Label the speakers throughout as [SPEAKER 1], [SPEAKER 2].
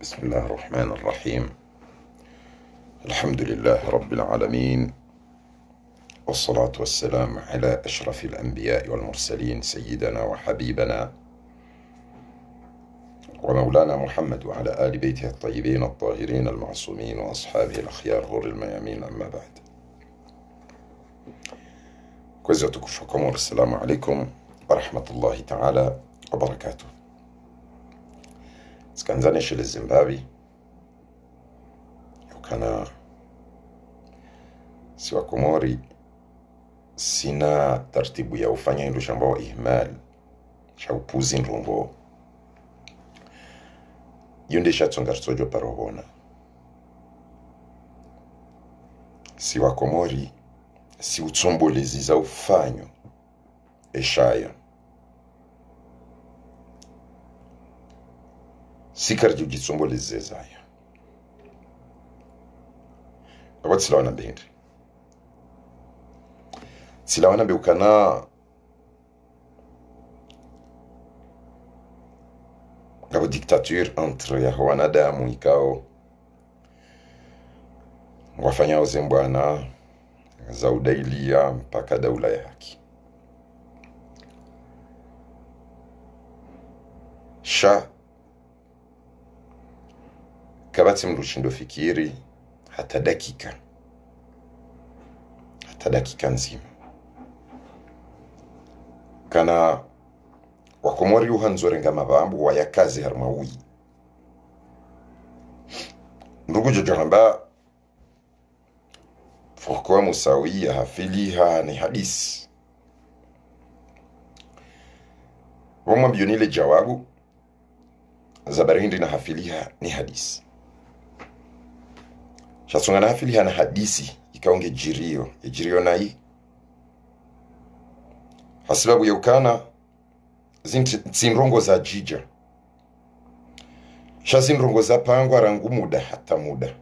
[SPEAKER 1] بسم الله الرحمن الرحيم. الحمد لله رب العالمين، والصلاة والسلام على أشرف الأنبياء والمرسلين سيدنا وحبيبنا ومولانا محمد وعلى آل بيته الطيبين الطاهرين المعصومين وأصحابه الأخيار غر الميامين. أما بعد، كويس تكفكم والسلام عليكم ورحمة الله تعالى وبركاته. سكنزاني شل الزمبابي يوكانا siwa Komori, sina taratibu ya ufanya hilo shamba wa ihmal cha upuzi nrumbo yunde shatsonga ritojo parobona. Siwa Komori si utsombolezi za ufanyo eshaya sikarji ujitsombolezi zaya awatsilawana bendi silawana beukana ngabo dictature entre ya wanadamu ikao wafanya uzembwana za udailia mpaka daula ya haki. Sha kabati mrushindo fikiri hata dakika nzima kana wakomori uhanzorenga mabambu wayakazi harmaui ndugu jojohamba fokwa musawia hafiliha ni hadisi wama bionile jawabu zabarindi na hafiliha ni hadisi shasunga na hafiliha na hadisi ikaonge jirio na hii hasibabu ya ukana zinrongo za jija shazinrongo za pangwa rangu muda hata muda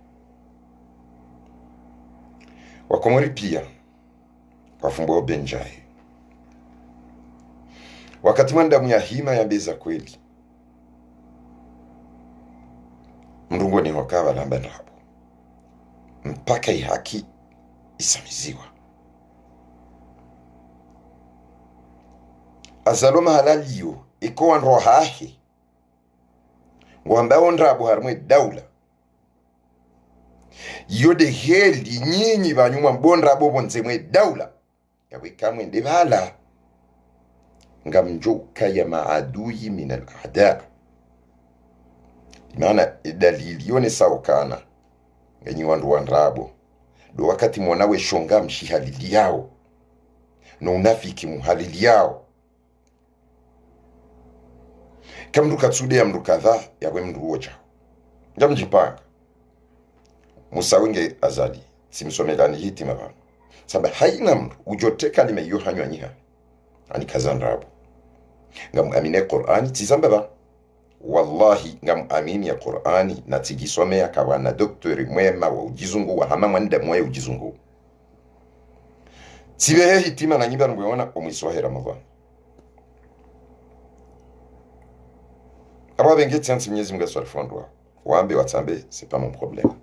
[SPEAKER 1] wakomori pia wafumbo benjai wakati mandamu ya hima ya beza kweli mrungo ni wakawa lamba nabo mpaka ihaki isamiziwa azaloma halaliyo ikowa nrohahe ngwambao ndrabu harumwe daula yode heli nyinyi banyuma mbondra bobo nzemwe daula yawe kamwe ndebala ngamjoka ya maadui min al-a'da. Maana dalili yone sawa kana ngenyi wandu wandrabo do wakati mwanawe shonga mshihalili yao no unafiki muhalili yao kamruka tsude ya mrukadha yawe mruocha ngamjipanga musawinge azali simsomelani hitima bana samba haina mru ujoteka nimeyuhanywa nyiha ani kazandrabo ngam amine Qur'ani tizamba ba wallahi ngam amini ya Qur'ani na tigisomea kawana doktori mwema wa ujizungu wa hama mwanda mwe ujizungu tibehe hitima na nyiba mbona omwiswahe Ramadhan aba bengeti anti Mwenyezi Mungu aswarifondwa waambe watambe c'est pas mon problème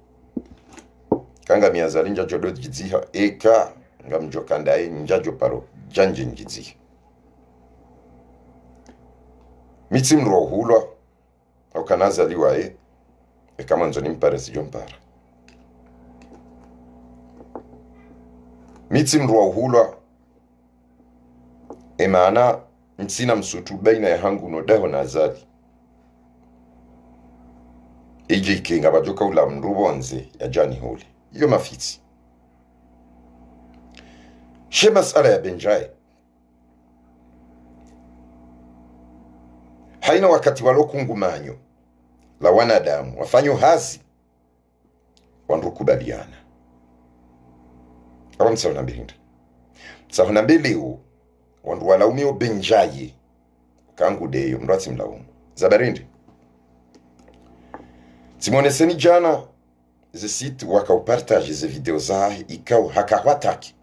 [SPEAKER 1] kanga miazali njajo do jidziha eka ngamjokandaye njajo paro janje njidziha mitim rohulwa ukanazaliwa kama nzoni mpare sijompara mitim rohulwa maana nsina msutu baina ya hangu no daho na azali ije ikinga bajoka ula mrubonze ya jani huli iyo mafiti she masala ya benjai haina wakati walokungumanyo la wanadamu wafanyo hazi wanrukubaliana awa msahuna mbili msahuna mbili wandu walaumio benjaye kangu deyo mrati mlaumu zabarindi timoneseni jana ze site wakaupartage ze video zahe ikao hakawataki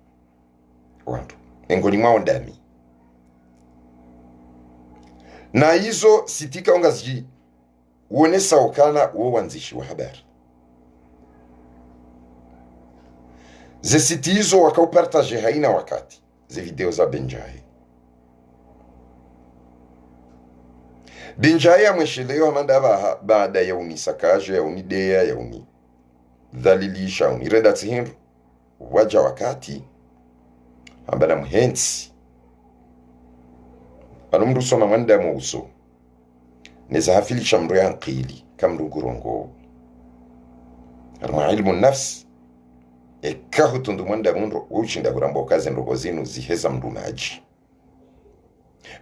[SPEAKER 1] wandu engoni mwao ndami na hizo sitika ongazi uonesa okana uo wanzishi wa habari zesiti hizo wakaupartaje haina wakati ze video za Benjaye amweshelewa mandaba baada ya unisakaje ya unidea ya uni dhalilisha unireda tihindu waja wakati ambana mhensi anumru soma mwanda muuso neza hafilisha mru ya nqili kamru gurongo arma ilmu nafsi ekahu tundu mwanda munro uchinda kurambo kazi nrogo zinu ziheza mru maji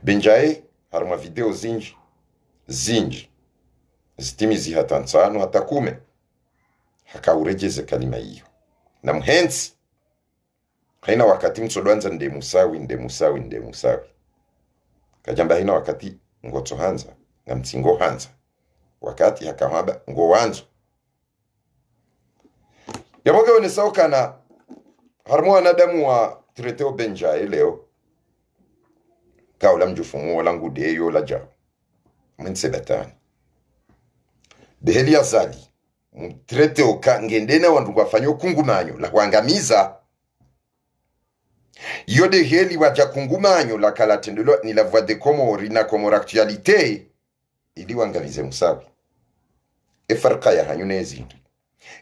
[SPEAKER 1] Benjaye harma video zinji zitimizi hata nsano hata kume hakaurejeze kalima hiyo na mhensi haina wakati msodwanza nde musawi kajamba haina wakati ngoto hanza na mtingo hanza wakati hakamaba ngo wanzo yamoga wene saukana harmu wanadamu wa treteo Benjaye leo kaula mjufumu wala ngudeyo la jao mwense batani beheli ya zali mtrete oka ngendena wandu wafanyo kungumanyo la kuangamiza yode heli waja kungumanyo la kalatendelo ni la voix de Comore na Comore actualité ili wangamize musawi efarka ya hanyune zindi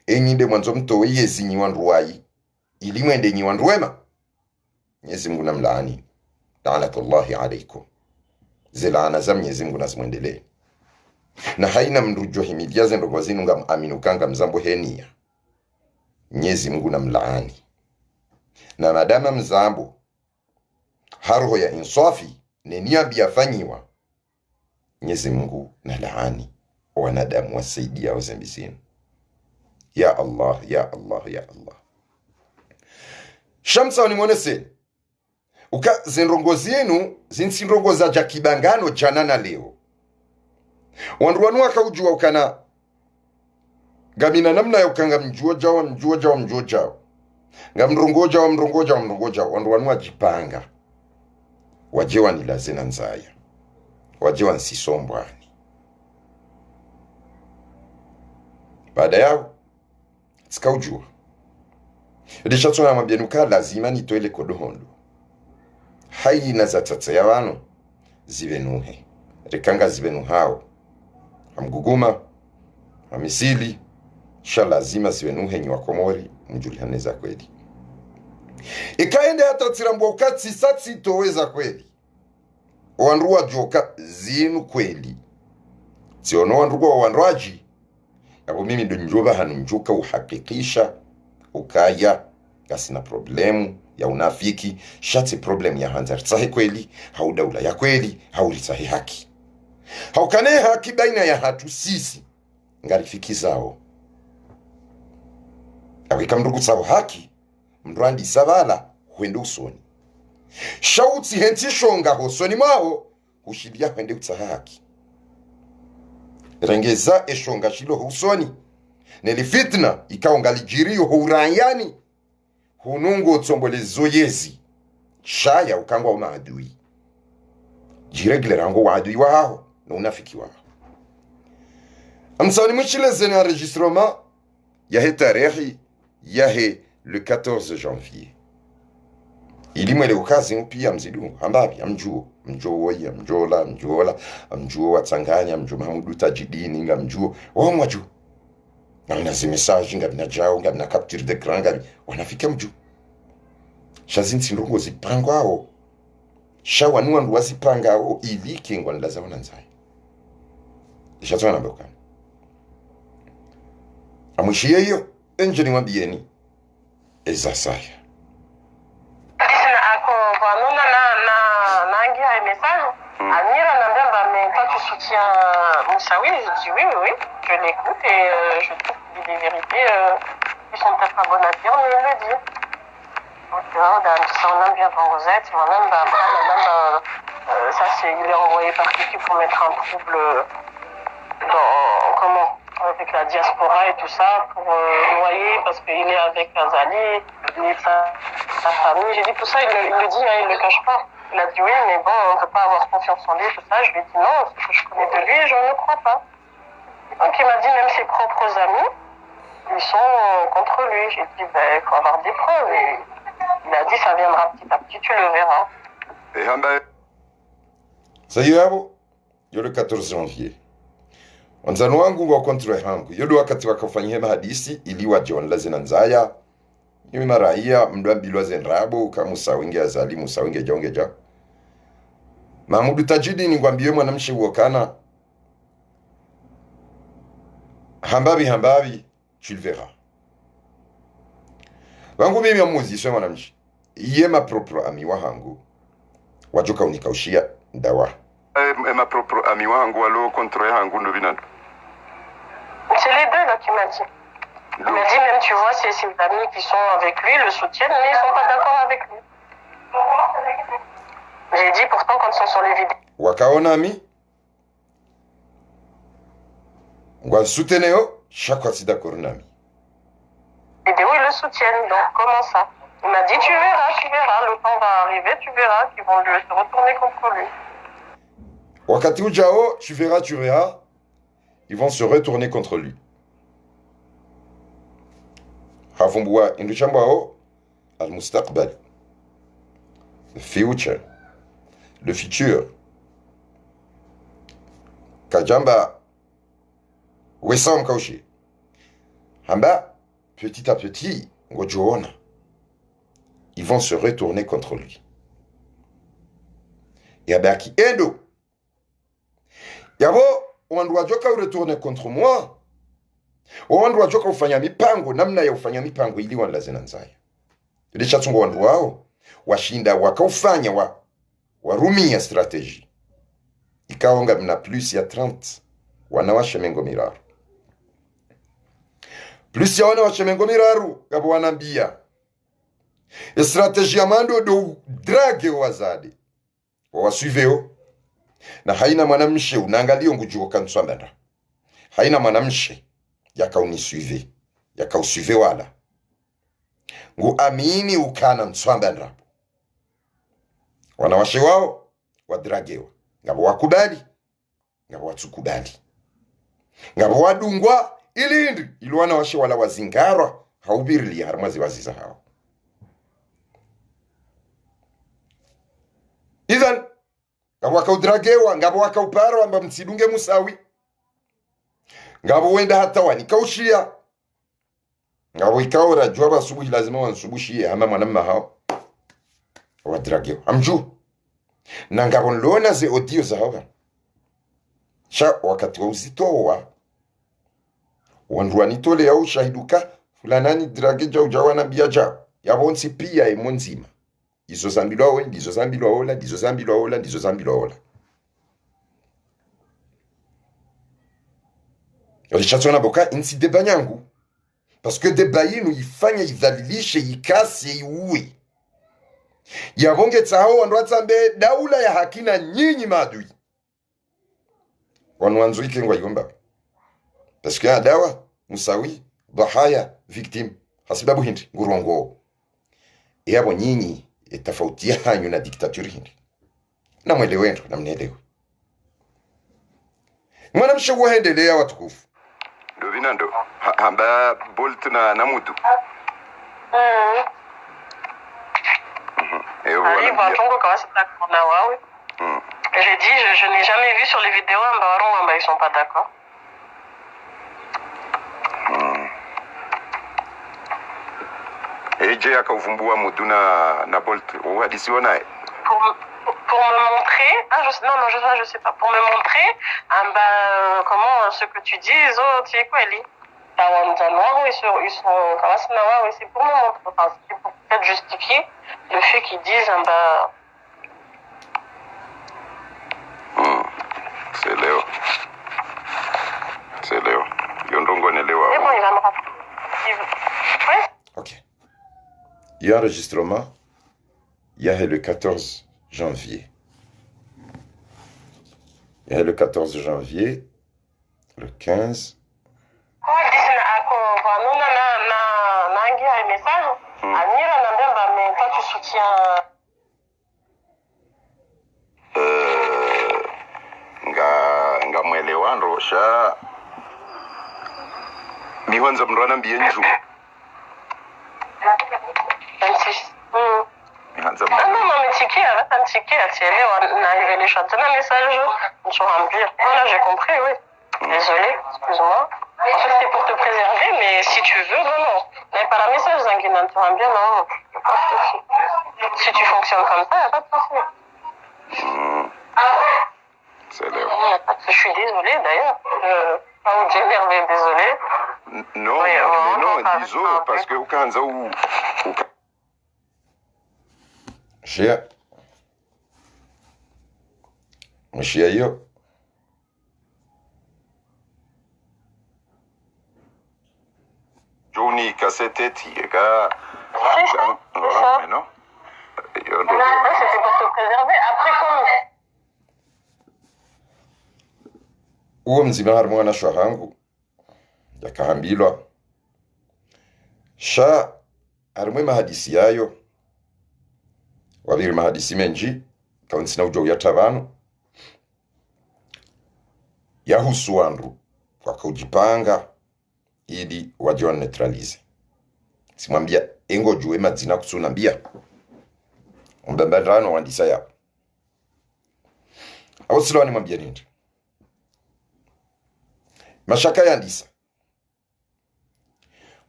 [SPEAKER 1] enyinde mwanzo mto yezi nyi wandu wai ili mwende nyi wandu wema Mwenyezi Mungu namlaani la'natullahi alaykum zilana za Mwenyezi Mungu nazimwendelee na haina mrujo himidiaze ndogo zinu ngam aminu kanga mzambo henia Mwenyezi Mungu namlaani na madama mzambo haroho ya insafi nenia biafanyiwa Mwenyezi Mungu na laani wanadamu wasaidia wazembizinu ya Allah ya Allah ya Allah shamsa ni mwanese uka zinrongo zinu zinsinrongo za jakibangano jana na leo wandu wanu wakaujua ukana gamina namna ya ukanga mjuo jao nga mrongo jao wandu wanu wajipanga wajewa ni lazena nzaya wajewa nsisombwani baada yao tikaujua Rishatuna mabienuka lazima nitoele kodohondo haina za tata ya wano zivenuhe rekanga zivenu hao hamguguma hamisili sha lazima zivenuhe nyi wakomori mjuliane za kweli ikaende hata tirambo ukati sati toweza kweli wanruwa joka zinu kweli siono wanruwa wanruaji yabo mimi ndo njoba hanu njoka uhakikisha ukaya gasina problemu ya unafiki shati problem ya hanzar sahi kweli hau daula ya kweli hau sahi haki haukane haki baina ya hatu sisi ngarifiki zao awika mrugu zao haki mrandi savala huende usoni shauti henti shonga hosoni mao ushidia huende utsaha haki rengeza eshonga shilo husoni neli fitna ikaongali jiriyo huranyani hunungu utsombolezo yezi shaya ukangwa umaadui jiregle rango waadui wao na unafiki wao amsani mchileze na enregistrement yahe tarehi yahe le 14 janvier ili mwele ukazi mpia mzidu ambabi amjuo watsanganya mjuo mahamudu tajidini nga mjuo wamwaju na unazi message ngabi na jao ngabi na capture d'écran ngabi wanafika mju shazinsi ndongo zipangwa hao shawanua ndo wazipanga hao ili kingwa ndaza wananzai ishatwa na boka amushie hiyo enje ni wabieni eza saya
[SPEAKER 2] ako vanuna na angia message Amira Nambemba, mais toi tu soutiens Moussaoui? Je dis oui, je l'écoute et je trouve qu'il dit des vérités qui sont peut-être pas bonnes à dire, mais il le dit. Donc, on aime bien Rosette, ça c'est, il est envoyé par qui pour mettre un trouble avec la diaspora et tout ça, pour noyer, parce qu'il est avec Azali, il est sa famille. J'ai dit tout ça, il le dit, hein, il ne le cache pas. Il a dit oui, mais bon, on ne peut pas avoir confiance en lui, tout ça. Je lui ai dit non, ce que je connais de lui, je ne crois pas. Donc il m'a dit même ses propres amis, ils sont contre lui. J'ai dit, il faut avoir des preuves. Et il a dit, ça viendra petit à petit, tu le verras.
[SPEAKER 1] Ça y est, yo le 14 janvier. Wanzani wangu wa kontra hangu. Yodo wakati wakafanyia mahadisi ili wajion lazina nzaya. Yumi maraia mdwambilwa zenrabo kamusa winge azali musa winge jaunge ja. Mahmudu Tajidi ni ngwambiwe mwanamshi uokana. Hambabi, tu le verras. Wangu mimi amuzi sio mwanamshi. Iye ma propre ami wa hangu. Wajoka unikaushia ndawa. Ma propre ami wa hangu walo contre hangu no binando.
[SPEAKER 2] C'est les deux là qui m'a dit. Il m'a dit même tu vois c'est ses amis qui sont avec lui le soutiennent mais ils sont pas d'accord avec lui. J'ai dit pourtant quand ils sont sur les vidéos.
[SPEAKER 1] Wakaona ami. Ngwa souteneo chaque fois si d'accord nami.
[SPEAKER 2] Les vidéos ils le soutiennent donc comment ça? Il m'a dit tu verras, le temps va arriver, tu verras qu'ils vont se retourner contre lui.
[SPEAKER 1] Wakati ujao, tu verras, ils vont se retourner contre lui. Havumbua induchambao al-mustaqbal. Le futur. Kajamba wesam kaushi. Hamba petit à petit ngojoona. Ils vont se retourner contre lui. Yabaki endo. Yabo wandwa joka retourner contre moi. Wandwa joka ufanya mipango namna ya ufanya mipango ili wanlazina nzaya. Ndicha tungo wandu wao washinda wakaufanya warumia strategie. Ikaonga mna plus ya 30 wanawasha mengo miraru. Plus ya wanawasha mengo miraru gabo wanambia. Strategie amando do drage wazade. Wasuiveo. Na haina mwanamshe unaangalia ngujuo kanswambanda. Haina mwanamshe yakaunisuive. Yakausuive wala. Ngu amini ukana nswambanda. Wanawashe wao wadragewa. Ngabo wakubali. Ngabo watukubali. Ngabo wadungwa ilindi. Ilu wanawashe wala wazingarwa. Haubirili harmazi waziza hao. Idhan, ngabo wakaudragewa, ngabo wakauparwa amba mtsidunge musawi. Ngabo wenda hata wanikaushia. Ngabo ikaora juaba asubuhi lazima wansubushie hama mwanamma hao. Wadragewa. Amju. Na ngabo nlona ze audio za hao. Sha wakati wa uzito wa. Wanruani tole ya ushahiduka. Fulanani drageja ujawana biaja. Yabonsi pia emonzima. Izo zambilwa ola, ndizo zambilwa ola. Walishatsona boka insi deba nyangu. Parce que deba yinu ifanya idhalilishe, ikasi, iuwe. Yabonge tsao wanduatsambe daula ya hakina nyinyi maadui. Wanuanzo ikengwa yomba. Parce que adawa, musawi, bahaya, victime. Hasibabu hindi, ngurongo. Yabo nyinyi tofauti yanyu na diktaturi hindi. Na mwelewendo na mnelewe. Mwanamshe wahendelea watukufu.
[SPEAKER 3] Dovinando, hamba Bolt na Namutu.
[SPEAKER 2] Et voilà. J'ai dit, je n'ai jamais vu sur les vidéos ils sont pas d'accord.
[SPEAKER 3] Eje akavumbua mudu na Bolt uhadisiwa naye
[SPEAKER 2] pour me montrer je sais pas pour me montrer comment ce que tu dis tu es quoi Eli ils sont c'est pour me montrer c'est pour peut-être justifier le fait qu'ils disent
[SPEAKER 3] c'est Léo Yondongo ne Léo.
[SPEAKER 2] Mais bon il va me rappeler. Ouais.
[SPEAKER 1] Ok. Il y a enregistrement. Il y a le 14 janvier. Il y a le 14 janvier, le 15.
[SPEAKER 3] Nga mwelewano sha Miwanza mrwana mbienju.
[SPEAKER 2] 26.
[SPEAKER 3] Miwanza
[SPEAKER 2] Ah non, non, mais ticket, arrête un ticket, attirer, on a révélé chanter un message, je remplir. Voilà, j'ai compris, oui. Désolé, excuse-moi. En fait, c'est pour te préserver, mais si tu veux, non, non. Mais par un message, Zanguinan, tu vas bien, non, pas de souci. Si tu fonctionnes comme ça, y a pas de souci.
[SPEAKER 3] C'est l'air.
[SPEAKER 2] Je suis désolée, d'ailleurs. Pas vous énerver, désolé.
[SPEAKER 3] Non,
[SPEAKER 2] Oui,
[SPEAKER 3] mais non,
[SPEAKER 2] pas
[SPEAKER 3] disons,
[SPEAKER 2] avec
[SPEAKER 3] parce que ukanza ou
[SPEAKER 1] Shia. Mshia hiyo.
[SPEAKER 3] Johnny cassette tiega.
[SPEAKER 2] C'est ça, c'est ça.
[SPEAKER 3] Mais non.
[SPEAKER 2] Là, c'était pour te préserver. Après, comme...
[SPEAKER 1] Uwo mzima hari mwana shwahangu yakahambilwa sha harimwe mahadisi yayo wabiri mahadisi menji kauntsina ujo yatabanu yahusu wandu wakujipanga ili wajiwa neutralize. Simwambia engo juwe madzina kusunambia mbemberano wandisa yapo awusilo ni mwambia nindi mashaka yandisa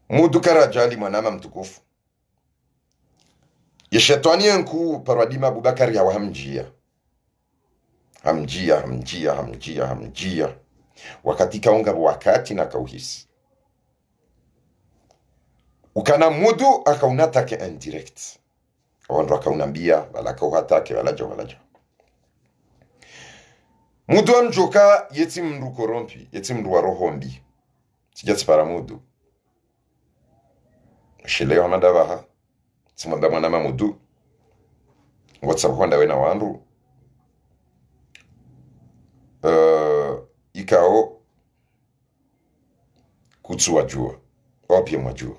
[SPEAKER 1] mudu karajali mwanama mtukufu yeshetwani enku parwadima Abubakari ya hamjia wakati kaunga wakati na kauhisi ukana mudu akaunatake indirect wandu akaunambia balaka uhatake walaja mudu amjoka yeti mndu korompi yeti mndu wa rohombi sijati para mudu shileo amadabaha simwamba mwana mudu ngotsa kwanda wena wandu ikao kutsu wajua wapye mwajua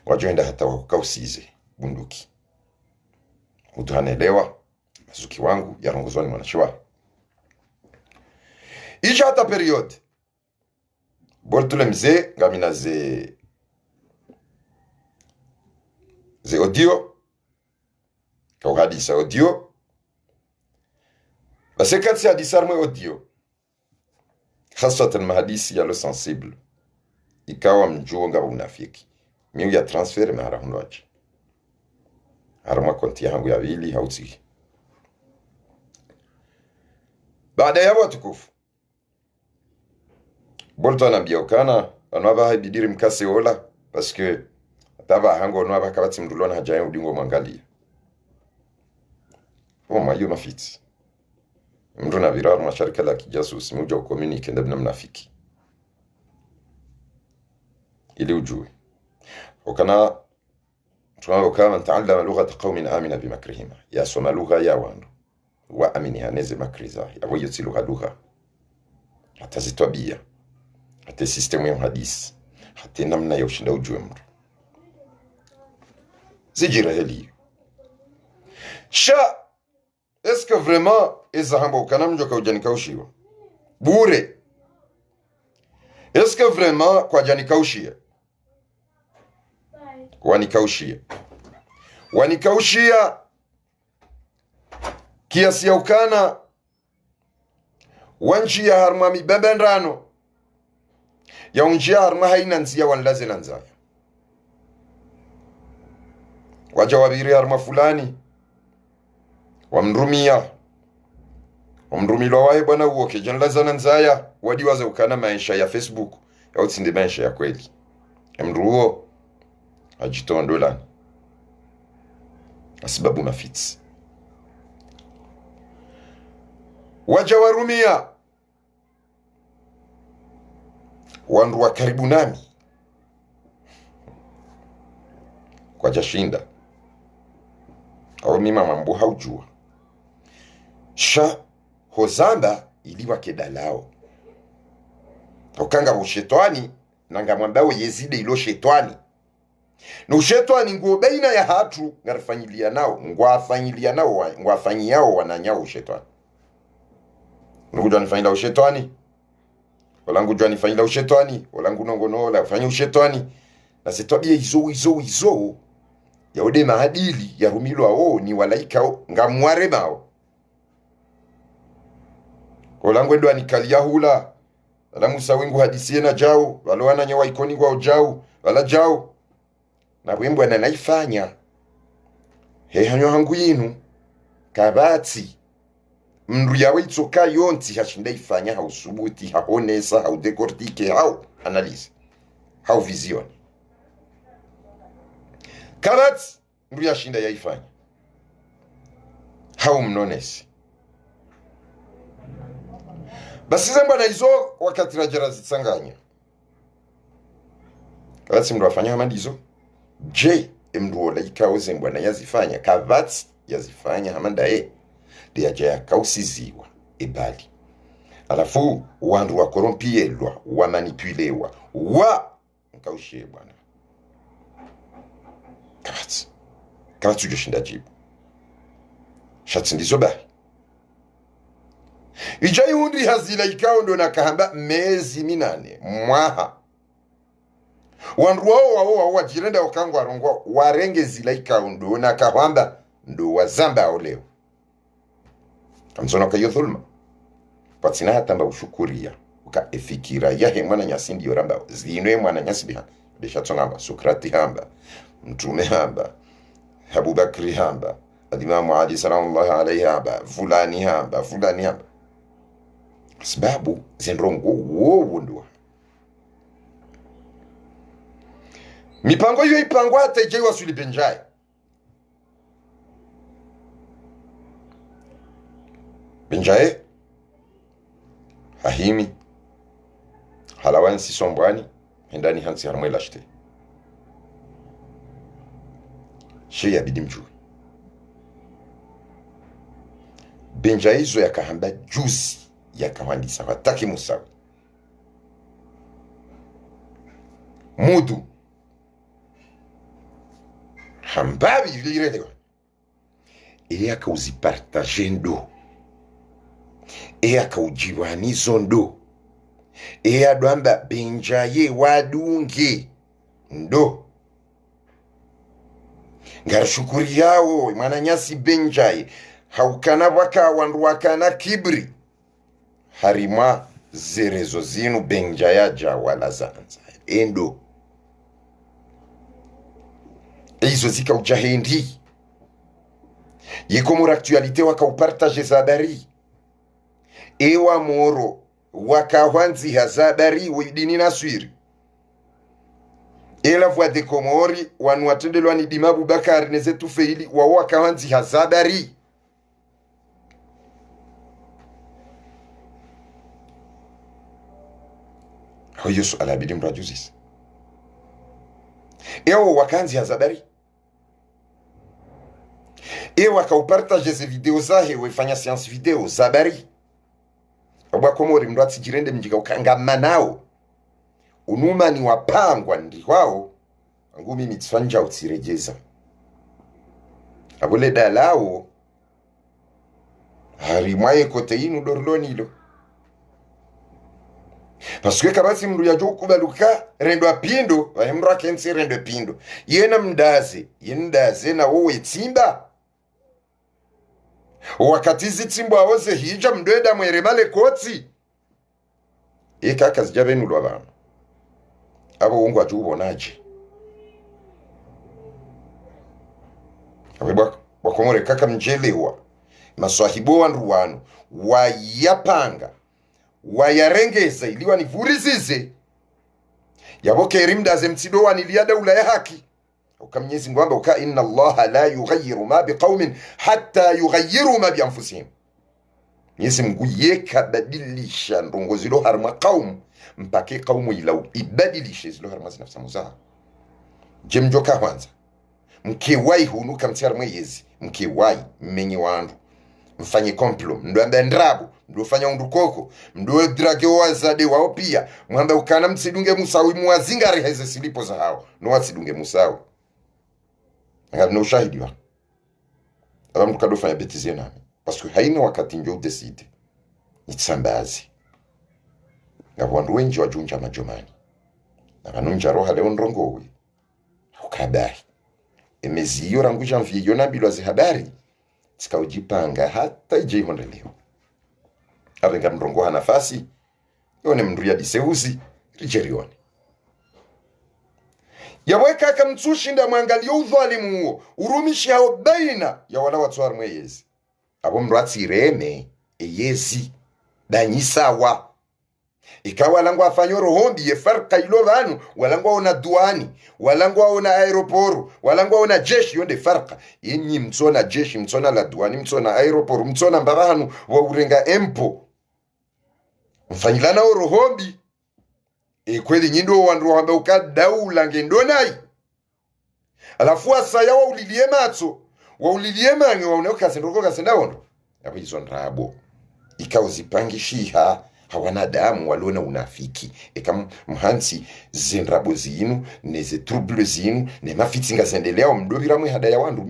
[SPEAKER 1] wajoenda hata wakausize bunduki mudu hanelewa mazuki wangu yarongozwa ni mwanashiwa isha hata periode boltule mzee ngamina ze audio kwa hadisa audio basi kati hadisa armwe audio hasatan mahadisi ya lo sensible ikawa mjuo ngaba unafiki miu ya transfer mara hundoaje armwa konti yangu ya bili hauti baada ya watukufu bolto anambia ukana anwaba haibidiri mkase ola parce que taba hango anwaba kabati mdulona hajaye udingo mwangalia mayo mafiti mdu na virar masharika la kijasusi muja ukomunike ndabna mnafiki ili ujue ukana tunawo kama taallama lughata qaumin amina bimakrihima ya soma lugha ya wandu wa amini haneze makriza ya wayoti lugha hata zitwabia hata systemu ya hadisi hata namna ya ushinda ujue mtu zijira heli sha est-ce que vraiment ezahamba ukanamjo kaujanika ushiwa bure est-ce que vraiment kwa janika ushia wanikaushia kiasi ya ukana wanchi ya harma mibembenrano ya unjia harma haina nzia wanlaze nanzaya waja wabiri harma fulani wamrumilwa wae bwana uoke janlaza nanzaya wadi waza ukana maisha ya Facebook ya utsinde maisha ya kweli mruo ajitondola asibabu mafitsi waja warumia wandu wa karibu nami kwa jashinda au mima mambo haujua sha hozamba iliwa kedalao okanga ushetwani nanga mwambao yezide ilo shetwani no shetwani nguo baina ya hatu ngarifanyilia nao ngwafanyia wananyao ushetwani nukuja nifanyila ushetwani Walangu jwani fanyila ushetani, walangu nongonola fanya ushetani. Na setwabia izo ya ode maadili ya rumilwa o ni walaika ngamware mao. Walangu ndo anikalia hula. Wala musa wingu hadisie na jau, wala wana nyewa ikoni kwa ujau, wala jau. Na wimbu ananaifanya. He hanyo hangu yinu, kabati. Mndu yawe itoka yonti hashinda ifanya hausubuti, haonesa, haudekortike, hau analise, hau vision. Kabati, mndu yashinda ya ifanya. Hau mnonesi. Basi zemba na izo wakati rajara zitsanganya. Kabati mndu wafanya hamandi izo. Je, mndu ola ikawo zemba na yazifanya. Kabati yazifanya hamanda dia jaya kausiziwa ebali. Alafu wandu wa korompielwa, wa manipulewa, wa nkaushe bwana. Kabati ujoshinda jibu. Shatsindizo bahi. Ijai hundi hazila ikao ndo nakahamba mezi minane. Mwaha. Wandu wao wajirenda wakangu warongwa warenge zila ikao ndo nakahamba ndo wazamba oleo. Kamzona kayo dhulma. Patina hatamba ushukuria. Uka efikira yahe mwana nyasindi yoramba. Zinwe mwana nyasi bihan. Desha tonamba. Sokrati hamba. Mtume hamba. Abu Bakri hamba. Adimamu Ali salamullahi alaihi hamba. Fulani hamba. Sababu zinrongo wowo ndwa. Mipango hiyo ipangwa hata ijaiwa suli benjai. Benjaye hahimi halawansi sombwani hendani hansi harmwe lashte. Shea bidi mjue. Benjaye hizo yakahamba juzi yakawandisa wataki musawi. Mudu hambabi liredewa. Ili akauzipartaje ndo. Akaujiwanizo ndo. Adwamba Benjaye wadunge ndo. Ngarashukuri yao mwana nyasi Benjaye haukana waka wandu wakana kibri. Harima zerezo zinu Benjaye jawala zanza endo. Izo zika ujahendi. Yekomura aktualite waka upartaje zabari. Ewa moro wakawanzi hazabari widini naswiri. Ela voix de Komori wanu watendelwa ni dimabu bakari nezetu feili wa wakawanzi hazabari. Hoyo suala bidi mrajuzis. Ewa wakanzi hazabari. Ewa kaupartaje ze video zahe wefanya science video zabari. Abwa Komori mdu atijirende mjika ukangama nao. Unuma ni wapangwa ndi wao. Ngumi mitswanja utirejeza. Abule dalao. Harimwaye kote inu dorloni ilo. Paswe kabasi mdu ya joku baluka rendo apindo. Wahemru akensi rendo apindo. Yena mdaze na uwe timba. Wakati zitimbo aoze hija mdweda mweremale koti. Kaka zijabenu lwa bana. Abo ungu ajubo naji. Abibwa wakomore kaka mjelewa. Maswahibo wanruwanu. Wayapanga. Wayarengeza iliwa ni vurizize. Yaboke erimdaze mtido waniliada ula ya haki. Ukamnyezi ngwamba uka inna Allaha la yughayiru ma biqaumin hatta yughayiru ma bianfusihim. Nyezi mgu yeka badilisha ndongo zilo harma qaum mpake qaumu ilau ibadilishe zilo harma zinafsa muzaha. Jemjoka kwanza. Mkewai hunu kamtiar mweyezi. Mkewai mmenye wandu. Mfanye komplo. Mduambe ndrabu. Mduofanya undukoko. Mduwe drage wazade wao pia. Mwambe ukana mtsidunge musawi muwazingari heze silipo za hao. Nuwa tsidunge musawi. Ngabino ushahidi wa. Aba mtu kado fanya betizie nami. Paske haina wakati njo udeside. Nitsambazi. Ngawandu wenji wajunja majomani. Na vanunja roha leo ndrongowe. Ukabari. Emezi iyo rangu janvier yona bilwa zi habari. Sika ujipanga hata ije honde leo. Avenga mndrongo nafasi. Yone mnduria diseuzi. Rijerione. Yaweka kamtsushinda mwangalio udhalimu huo. Urumishi hao baina ya wala watuwaru mweyezi. Abo mruatsi reme. Eyezi. Danyisawa. Ikawa langwa afanyo rohombi ye farka ilo vanu. Walangwa ona duani. Walangwa ona aeroporo. Walangwa ona jeshi yonde farka. Yenyi mtsona jeshi, mtsona la duani, mtsona aeroporo, mtsona mbabahanu wa urenga empo. Mfanyilana rohombi. Kweli nyindo wandu wambe ukadaula ngendonai. Alafu asaya wa ulilie matso. Wa ulilie mangi wa uneo kasendoko kasenda ondo. Yapo hizo nrabo. Ikawa zipangishiha. Hawana damu walona unafiki. Eka mhansi zenrabo zinu. Neze trouble zinu. Ne mafitsinga zendelea mdobira mwe hadaya wandu.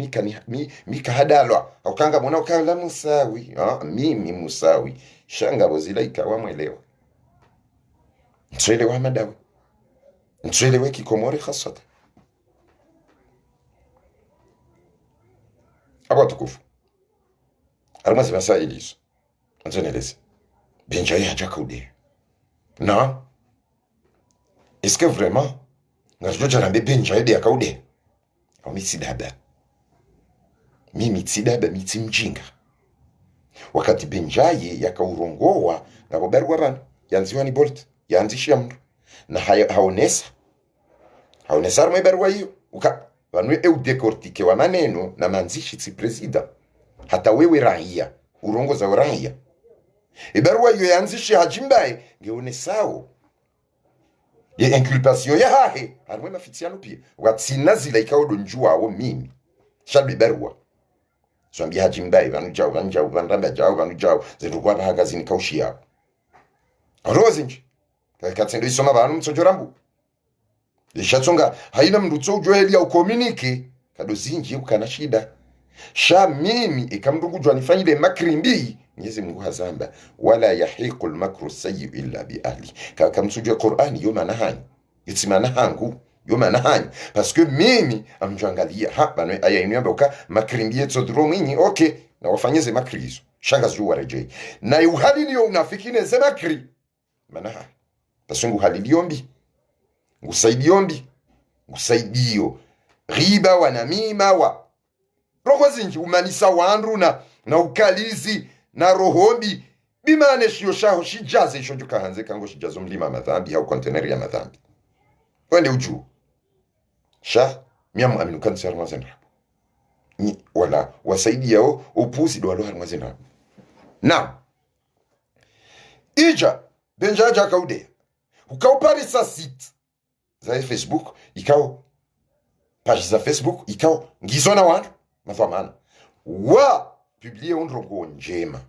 [SPEAKER 1] Mika hadalwa. Haukanga mwana ukala musawi. Mimi musawi. Shanga bozila ikawa mwelewa. Ntswelewa madawi. Ntswelewe kikomore khasata. Aba tukufu. Almazi masaili hizo. Ntsweneleze. Benjaye haja kaude. Na? Est-ce que vraiment ngajo jarambe Benjaye de akaude? Au mitsidaba. Mimi tsidaba mitsimjinga. Wakati Benjaye yakaurongoa ngabo barwa bana. Yanziwa ni Bolt. Yanzishia mtu. Na haonesa. Haonesa armwe barwa hiyo. Vanwe dekortike wa maneno na manzishi tsi presida. Hata wewe raia. Urongo za raia. Barwa hiyo yanzishi hajimbaye. Ngeonesao. Ye inculpation ya hahe. Armwe mafitiano pia. Watsina zila ikaodo njua awo mimi. Shabi barwa. Swambi hajimbaye. Vanu jao. Vanramba jao. Zendukwa bahagazini kaushi yao. Rozinji. Katsendo isoma banu mtsojorambu. Lishatsonga haina mndutso ujoheli ya ukomunike. Kado zinji ukana shida. Sha mimi ikamdungujwa nifanyile makrimbi. Mwenyezi Mungu hazamba. Wala yahiqul makru sayyi illa bi ahli. Kaka msujua Qur'ani yoma nahani. Yitima nahangu. Yoma nahani. Parce que mimi amjangalia. Banwe aya inyamba uka makrimbi yeto dromini. Okay. Na wafanyeze makri hizo. Shanga zuu warejei. Na uhali niyo unafikine ze makri. Manaha. Pasungu haliliombi. Ngusaidiyombi. Ngusaidiyo. Riba wa namima wa. Roho zinji umanisa wandu na ukalizi na rohombi. Bimane shiyo shaho shijaze shoju kahanze kango shijazo mlima madhambi hau konteneri ya madhambi. Wende uju. Sha miyamu aminu kansi harmazenra. Wala wasaidi yao upusi duwalo harmazenra. Na. Ija. Benjaja kaude. Ukao parisa site za Facebook, ikao page za Facebook, ikao ngizona wandu mafamana wa publie undrongo njema.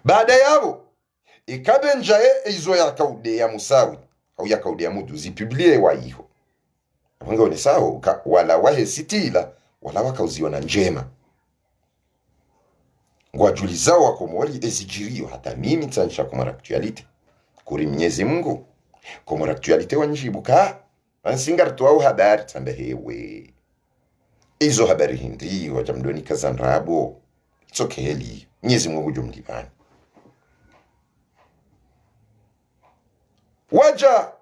[SPEAKER 1] Baada yao ikabenjaye izo ya kaude ya musawi au ya kaude ya mudu zipublie wa iho. Wango ni sao wala wahe sitila wala wakauziona njema. Ngwajulizao wakomori ezijirio hata mimi tsanisha kumara actuality. Kuri Mwenyezi Mungu. Kumara actuality wanjibuka. Ansingar tuwao habari tamba hewe. Izo habari hindi wajamdoni kazanrabo. It's okay heli. Mwenyezi Mungu jumlivani. Waja.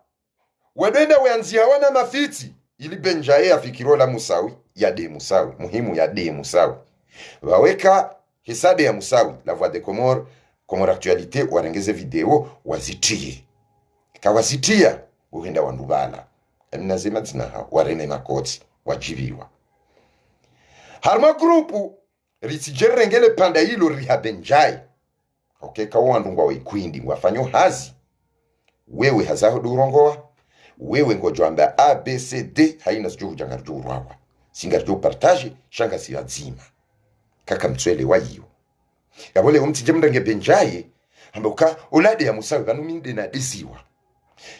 [SPEAKER 1] Wadenda weanzi hawana mafiti. Ili Benjaye afikirola musawi. Yade musawi. Muhimu yade musawi. Waweka hisabe ya musawi. La Voix des Comores. Komora actualite warengeze video wazitie. Kawazitia uenda wandubala. Mnazema zina warene makoti wajibiwa. Harma grupu ritijerengele panda hilo rihabenjai. Okay, kawandu wa ikwindi wafanyo hazi. Wewe hazaho durongoa. Wewe ngojwamba A, B, C, D. Haina sjuhu jangarju urwawa. Singarju partage, shanga si wazima. Kaka mtuele wa hiyo. Yabole umtije mdange Benjaye. Hambuka ulade ya musawi vanu minde na disiwa.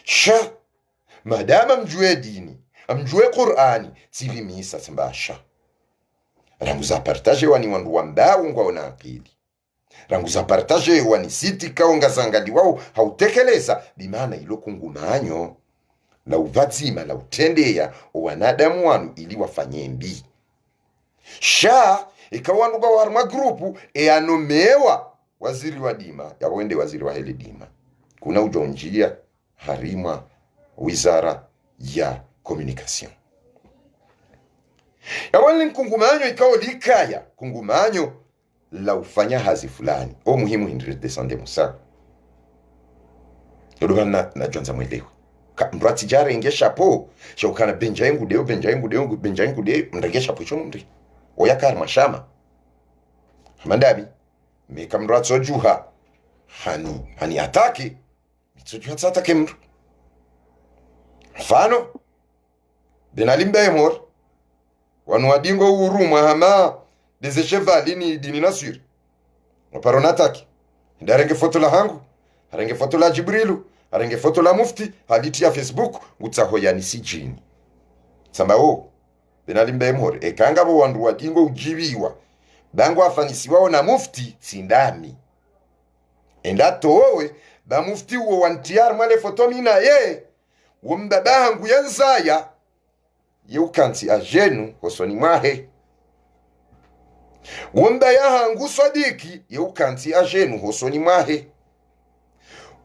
[SPEAKER 1] Sha. Madama mjue dini. Mjue Qur'ani. Tivi misa sambasha. Rangu za partage wani wandu wambao ngwa una akili. rangu za partage wani siti kaonga zangali wao hautekeleza bimana ilo kungumanyo la uvazima la utendeya wanadamu wanu ili wafanye mbi sha ikawanduga warma grupu anomewa waziri wa dima ya wende waziri wa hele dima kuna ujonjia harima wizara ya communication ya wale kungumanyo ikawa likaya kungumanyo la ufanya hazi fulani o muhimu hindri descende musa yodo na jonza mwelewa mbrati jare inge chapeau shokana benjaingu deo mndage chapeau chomundri oya karma shama mandabi meka mratso juha hani ataki mitsujuha tsatake mru mfano benalimbe mor wanu wadingo uruma hama deze chevali ni dini nasir waparonataki ndarenge foto la hangu arenge foto la jibrilu arenge foto la mufti haliti ya facebook ngutsaho yani sijini samba o benalimbe mor ekanga bo wandu wadingo ujibiwa bangu afanisiwao na mufti sindami endato wewe ba mufti uo wantiar mwale fotomina ye wumbabangu yanzaya yeukanti ajenu hosoni mwahe wumba yahangu sadiki yeukanti ajenu hosoni mwahe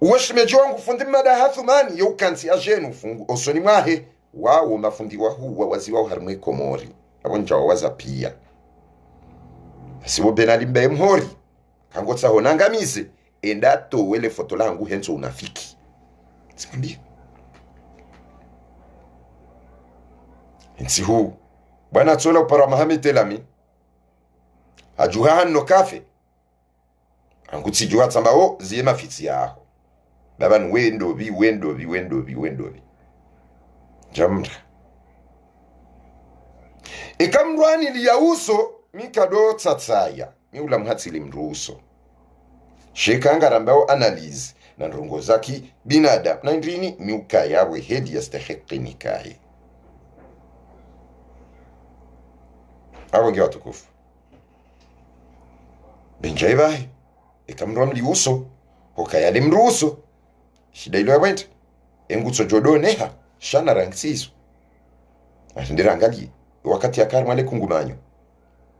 [SPEAKER 1] uwashimeji wangu fundi mada hathumani yeukanti ajenu hosoni mwahe wao mafundi wahuwa waziwao harimwe komori abonja wawaza pia siwo benalimbe mhori kangotsa honangamize endato wele foto langu henzo unafiki simwambie nsi huu bwana tsola upara Mohamed Elami ajuha hanno kafe angutsi juha tsamba o ziyema fitsi yaho baban wendobi jamra ikamrwani liyauso mikado tsatsaya miula mhatsili mruso shekanga rambao analyze na ndrongo zaki binada na ndrini miuka yawe hedi yastahiqi kai awonge watukufu benjaibai ikamrwam liuso hokayale mruso shida ilo yawente engutso jodoneha shana rangsizo atendera angalie wakati ya karma le kungumanyo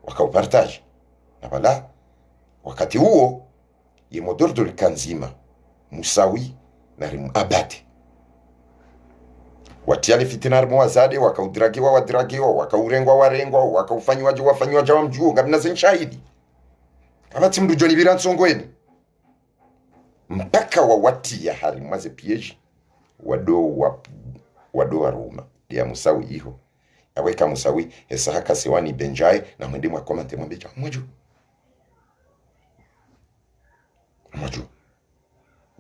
[SPEAKER 1] wakaupartage na bala wakati huo ye modordo likanzima musawi na rimu abate watiale fitinar mwazade wakaudragiwa wakaurengwa warengwa wakaufanywaje wa mjuo ngabina zenshahidi abati mdu joni biransongweni mpaka wa wati ya hari mwaze pieji wado waruma ya musawi iho aweka musawi esa haka sewani benjai na mwende mwa komante mwambeja mwaju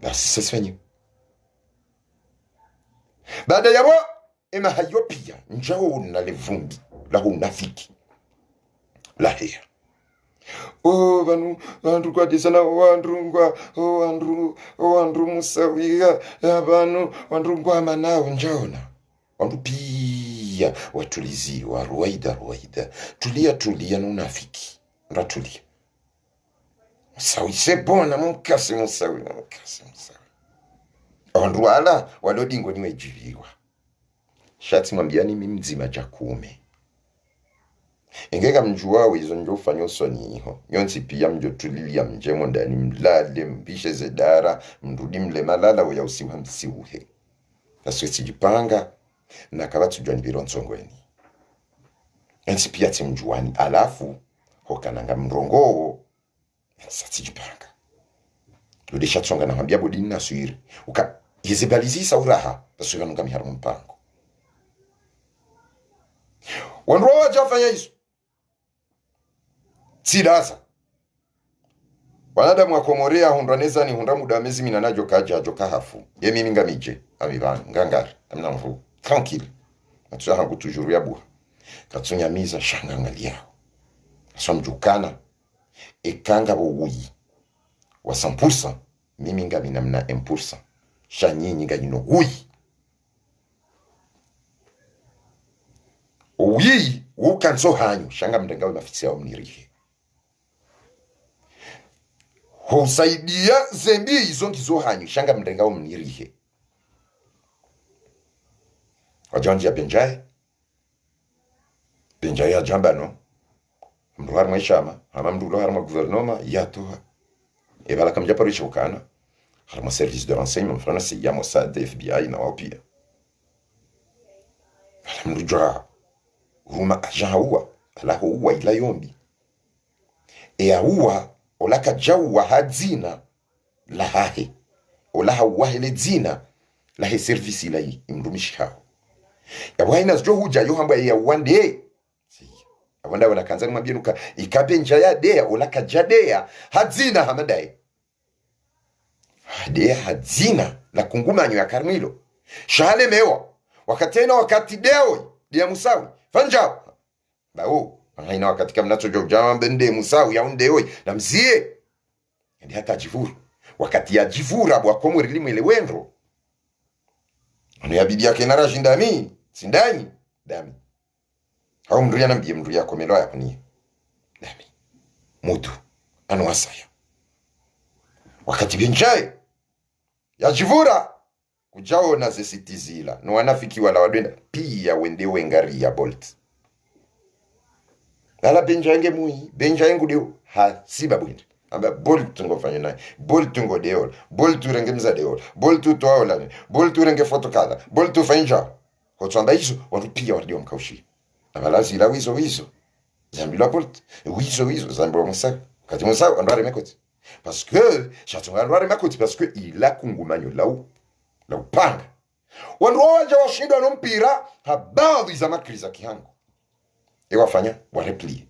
[SPEAKER 1] basi seswenye baada ya wa ema hayopia njao na levumbi la unafiki la hea o vandu kwa disana wandu musawiga abanu wandu kwa manao njaona wandu pia watulizi wa ruwaida tulia na unafiki ndatulia musawi sebona mukase wandu wala walodingo niwe jiviwa shati mwambiani mimi mzima jakume engeka mjuwa izo njo fanyo soniho nyonsi pia mjo tulilia mjemo ndani mlale mbishe zedara mrudi mle malala wa usiwa msiuhe naswe sijipanga na kabatu jwani bironsongweni ensi pia timjuani alafu hokananga mrongo sijipanga ludisha tsonga na hambia bodini na suiri uka yezebalizisa uraha basuwa nungami haramu mpango wanruwa wajafanya iso Sidaza wanadamu wa Komorea hundraneza ni hunda muda mezi minanajo kaja joka hafu ye mimi ngamije amibana ngangari amna mvu tranquille atsuya hangu tujuru ya buha katsunya miza shangangali yao asomjukana ekanga uyi wa 100% mimi ngamina mna 1% shanyinyi nganyino uyi ukanso hanyu shanga mdengawe mafisi yao mnirihe Husaidia zembi hizo ngizo hanyu shanga mrenga umnirihe. Wajanjia benjaye. Benjaye ya jambano. Mdu harma ishama. Hama mdu harma guvernoma yatoha. Ebala kamja parisha ukana. Harma service de renseignement français ya Mossad, FBI na wapia. Hala mdu jwa. Huma ajan huwa. Ala huwa ila yombi. Ea huwa. Olaka jawa hadzina la hahe. Olaha wahele dzina la he service ila imrumishi hao. Ya waina zjo huja yo hamba ya one day. Awanda wana kanzani mabienuka ikabe njaya dea olaka jadea hadzina hamadai. Dea hadzina la kungumanyo ya Karmilo. Shahale mewa. Wakatena wakati deo dia Musawi. Fanjao. Bao. Haina wakati kama nacho jojama bende Musawi ya unde oi. Na mzie. Ndi hata jivuru. Wakati ya jivura abu wakomu rilimu ile wendro. Anu ya bibi yake nara jindami. Sindani. Dami. Hau mruya na mbiye mruya komelo ya kuni. Dami. Mudu. Anu wasaya. Wakati benjaye. Ya jivura. Kujao na zesitizila. No wanafiki wala wadwenda. Pia wende wengari ya Bolt. Nala benjaye mui. Benjaye ngudeo. Ha siba bwende. Amba Bolt tungo fanya naye. Bolt tungo deola. Bolt urenge mza deola. Bolt toaola. Bolt urenge fotokala. Bolt fanja. Hotsamba hizo. Warupia wardio mkaushi. Abalazi la wizo. Zambila Bolt. Wizo. Zambila Musa. Kati Musa andware mekoti. Parce que chatunga andware mekoti. Parce que il a kungumanyo lau. Lau panga. Wanduwa wanja washidwa no mpira. Habadhi za makriza kihango. Ewa fanya. Wareplie.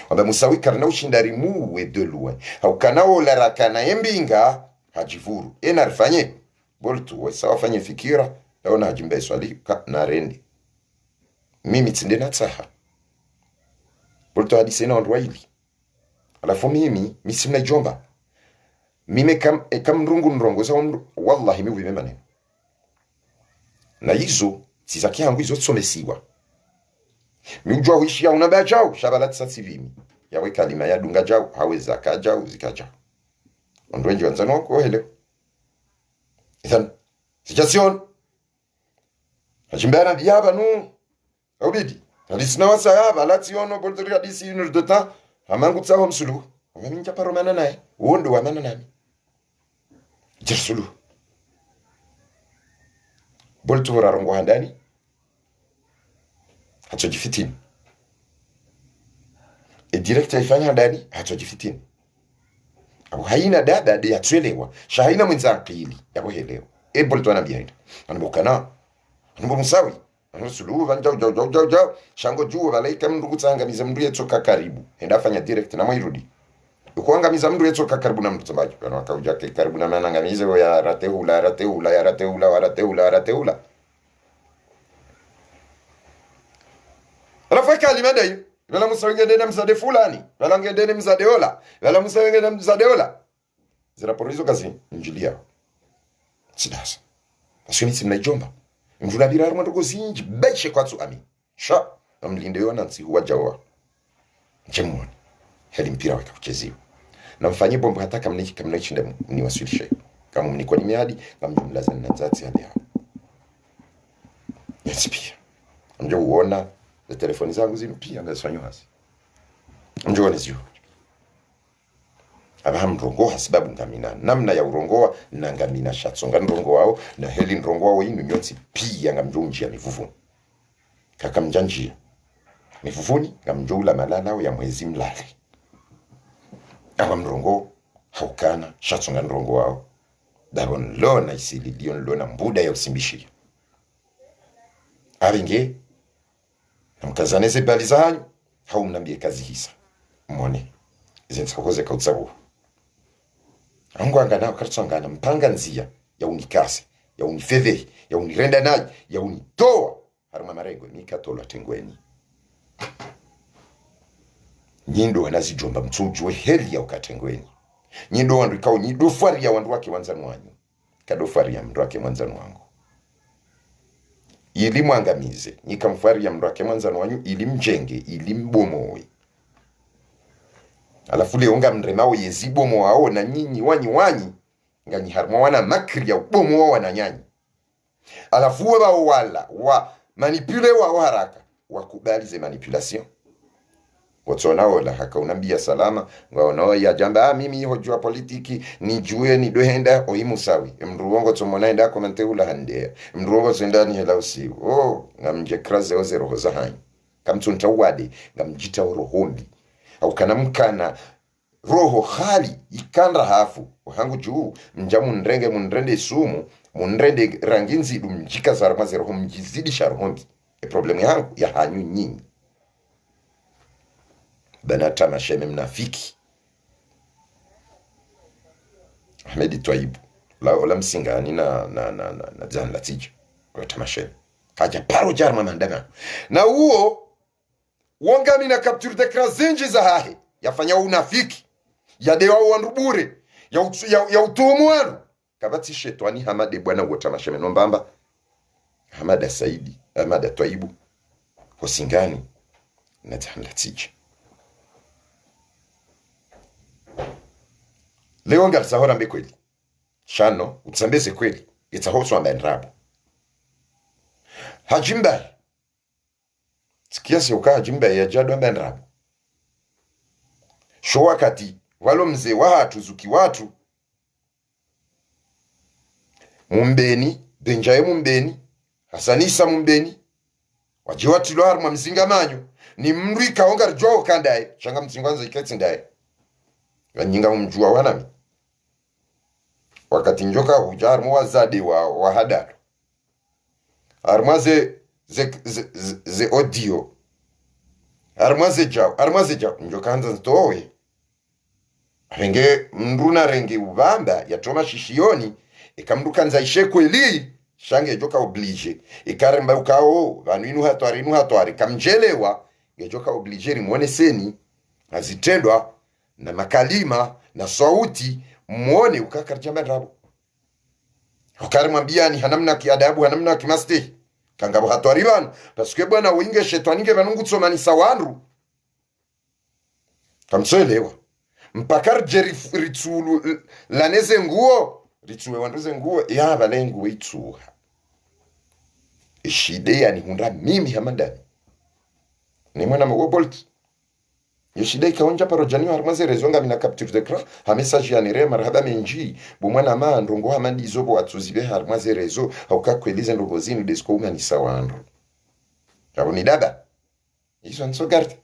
[SPEAKER 1] Wamba Musawi karna ushindari muwe de loin. Haukana ola rakana embinga. Hajivuru. Narifanye. Boltu wesa wafanye fikira. Laona hajimbe swali ka narendi. Mimi tsinde na tsaha. Boltu hadise na ondwa hili. Alafu mimi simna jomba. Mime kam nrongo za wallahi miwi memane. Na hizo sizaki hangu hizo tsomesiwa. Miujua wishi ya unabea jau, shabalati sa sivimi. Yawe kalima ya dunga jau, haweza ka jau, zika jau. Ondwenji wanzano wako heleo. Ithan, situation. Hajimbana biyaba nu. Aubidi. Hadisina wasa yaba, lati yono, bolteri hadisi yunur de temps. Hamangu tsaho msulu. Waminja paro mana nae. Uondo wa mana nami. Jersulu. Boltu wararongo handani. Hatojifitini. Director ifanya ndani hatojifitini. Au haina dada de yatuelewa. Shahaina mwenza akili ya kuelewa. Boltu ana behind. Anabokana. Anabo Musawi. Anusulu vanjao. Shango juu valaika mndu tsangamiza mndu yetsoka karibu. Enda fanya direct na mwirudi. Ukuangamiza mndu yetsoka karibu na mndu tsambaji. Kana wakauja karibu na manangamize ya rateula. Alafu kalimada hiyo. Wala Musa ngende mzade fulani. Wala ngende mzade ola. Wala Musa ngende mzade ola. Ziraporizo kazi injilia. Sidasa. Asumi simna jomba. Mvula biraro mwandoko zinji. Beshe kwa tsu ami. Sha. Namlinde yona nsi huwa jawa. Jemwani. Heli mpira weka kucheziwa. Na mfanyi bombo hata kamna ichinde mniwasilishe. Kama mnikuwa ni miadi. Kama mjumlaza na nzati hadi hao. Yesi pia. Mjo uona. Na telefoni zangu zinu pia ngazifanywa hasi. Mjua nizio. Abaha mrongoha sababu ngamina. Namna ya urongoha na ngamina shatsonga nrongo wao. Na heli nrongo wao inu nyonsi pia ngamjonjia mivuvuni. Kaka mjanjia. Mivuvuni ngamjoula malala ya mwezi mlali. Awa mrongo haukana shatsonga nrongo wao. Dahon lona isili dion lona mbuda ya usimbishia. Aringe. Mkazaneze bali zanyu hau mnambie kazi hisa mwone zinsakoze kautsabu angu angana kartsangana mpanga nzia ya unikase ya unifeve ya unirenda nayi ya unitoa haruma marengo mikatola tengweni nyindo wanazijomba mtsujwe heli ya ukatengweni nyindo wandu ikao nyidofari ya wandu wake wanzanu wanyu kadofari ya mndu wake wanzanu wangu ili mwangamize nikamfari ya mndu wake mwanzano wanyu ili mjenge ili mbomoe alafu leo nga mremao yezibo mwao na nyinyi wanyi ngani harmo wana makri ya ubomo wao na nyanyi alafu wao wala wa manipule wao haraka wakubali ze manipulation watsona wala haka unambia salama ngaona ya jamba mimi hojua politiki nijue ni dohenda oimusawi mruongo tsomona enda komante ula hande mruongo tsenda ni hela usi ngamje kraze oze roho za hani kamtsunta wade ngamjita rohombi au kanamkana roho hali ikanda hafu hangu juu mjamu munrende sumu munrende ranginzi dumjika zarmaze roho mjizidi sharhombi problemu yangu ya hanyu nyinyi banata masheme mnafiki Ahmedi Twaibu la msingani na zan latija kwa tamasheme kaja paro jarma mandama na huo wongami na capture de krazenji za hahe yafanya unafiki ya dewa wanrubure ya utumwanu kabati shetwani Hamade bwana wota masheme nombamba Hamada Saidi Ahmada Twaibu hosingani na zan latija leo ngasahora mbe kweli shano utsambeze kweli itahoso ambendrabo hajimba sikiasi uka hajimba ya jado ambendrabo sho wakati walo mzee watu zuki watu mumbeni benjaye mumbeni hasanisa mumbeni wajiwati lo harma mzinga manyo ni mri kaonga rjo kandaye shanga mzingwanza iketse ndaye nyinga mjua wanami wakati njoka hujarmu wazadi wa hadar armaze ze audio armaze jao njoka hanza ntowe renge mruna renge ubamba yatoma shishioni ikamruka nzaishe kweli shange joka oblige ikaremba ukao vanwinu hatwari kamjelewa ngejoka oblige rimwone seni azitendwa na makalima na sauti muone ukakarjamba rabo ukarimwambia ni hanamna kiadabu hanamna kimaste kangabo hatwariban paske bwana winge shetani nge banungu tsomani sawanru kamselewa mpakar jeri ritsulu laneze nguo ritsuwe wanduze nguo ya balengu weitsuha ishide yani hunda mimi hamandani ni mwana mwobolt yeshidai kaonja parojani harmaze rezonga mina capture d'écran ha message ya nere marhaba menji bo mwana ma ndongo hamandi zobo atsuzibe harmaze rezo auka kwelize ndogozini desko uma ni sawandro abo ni dada iso nso garde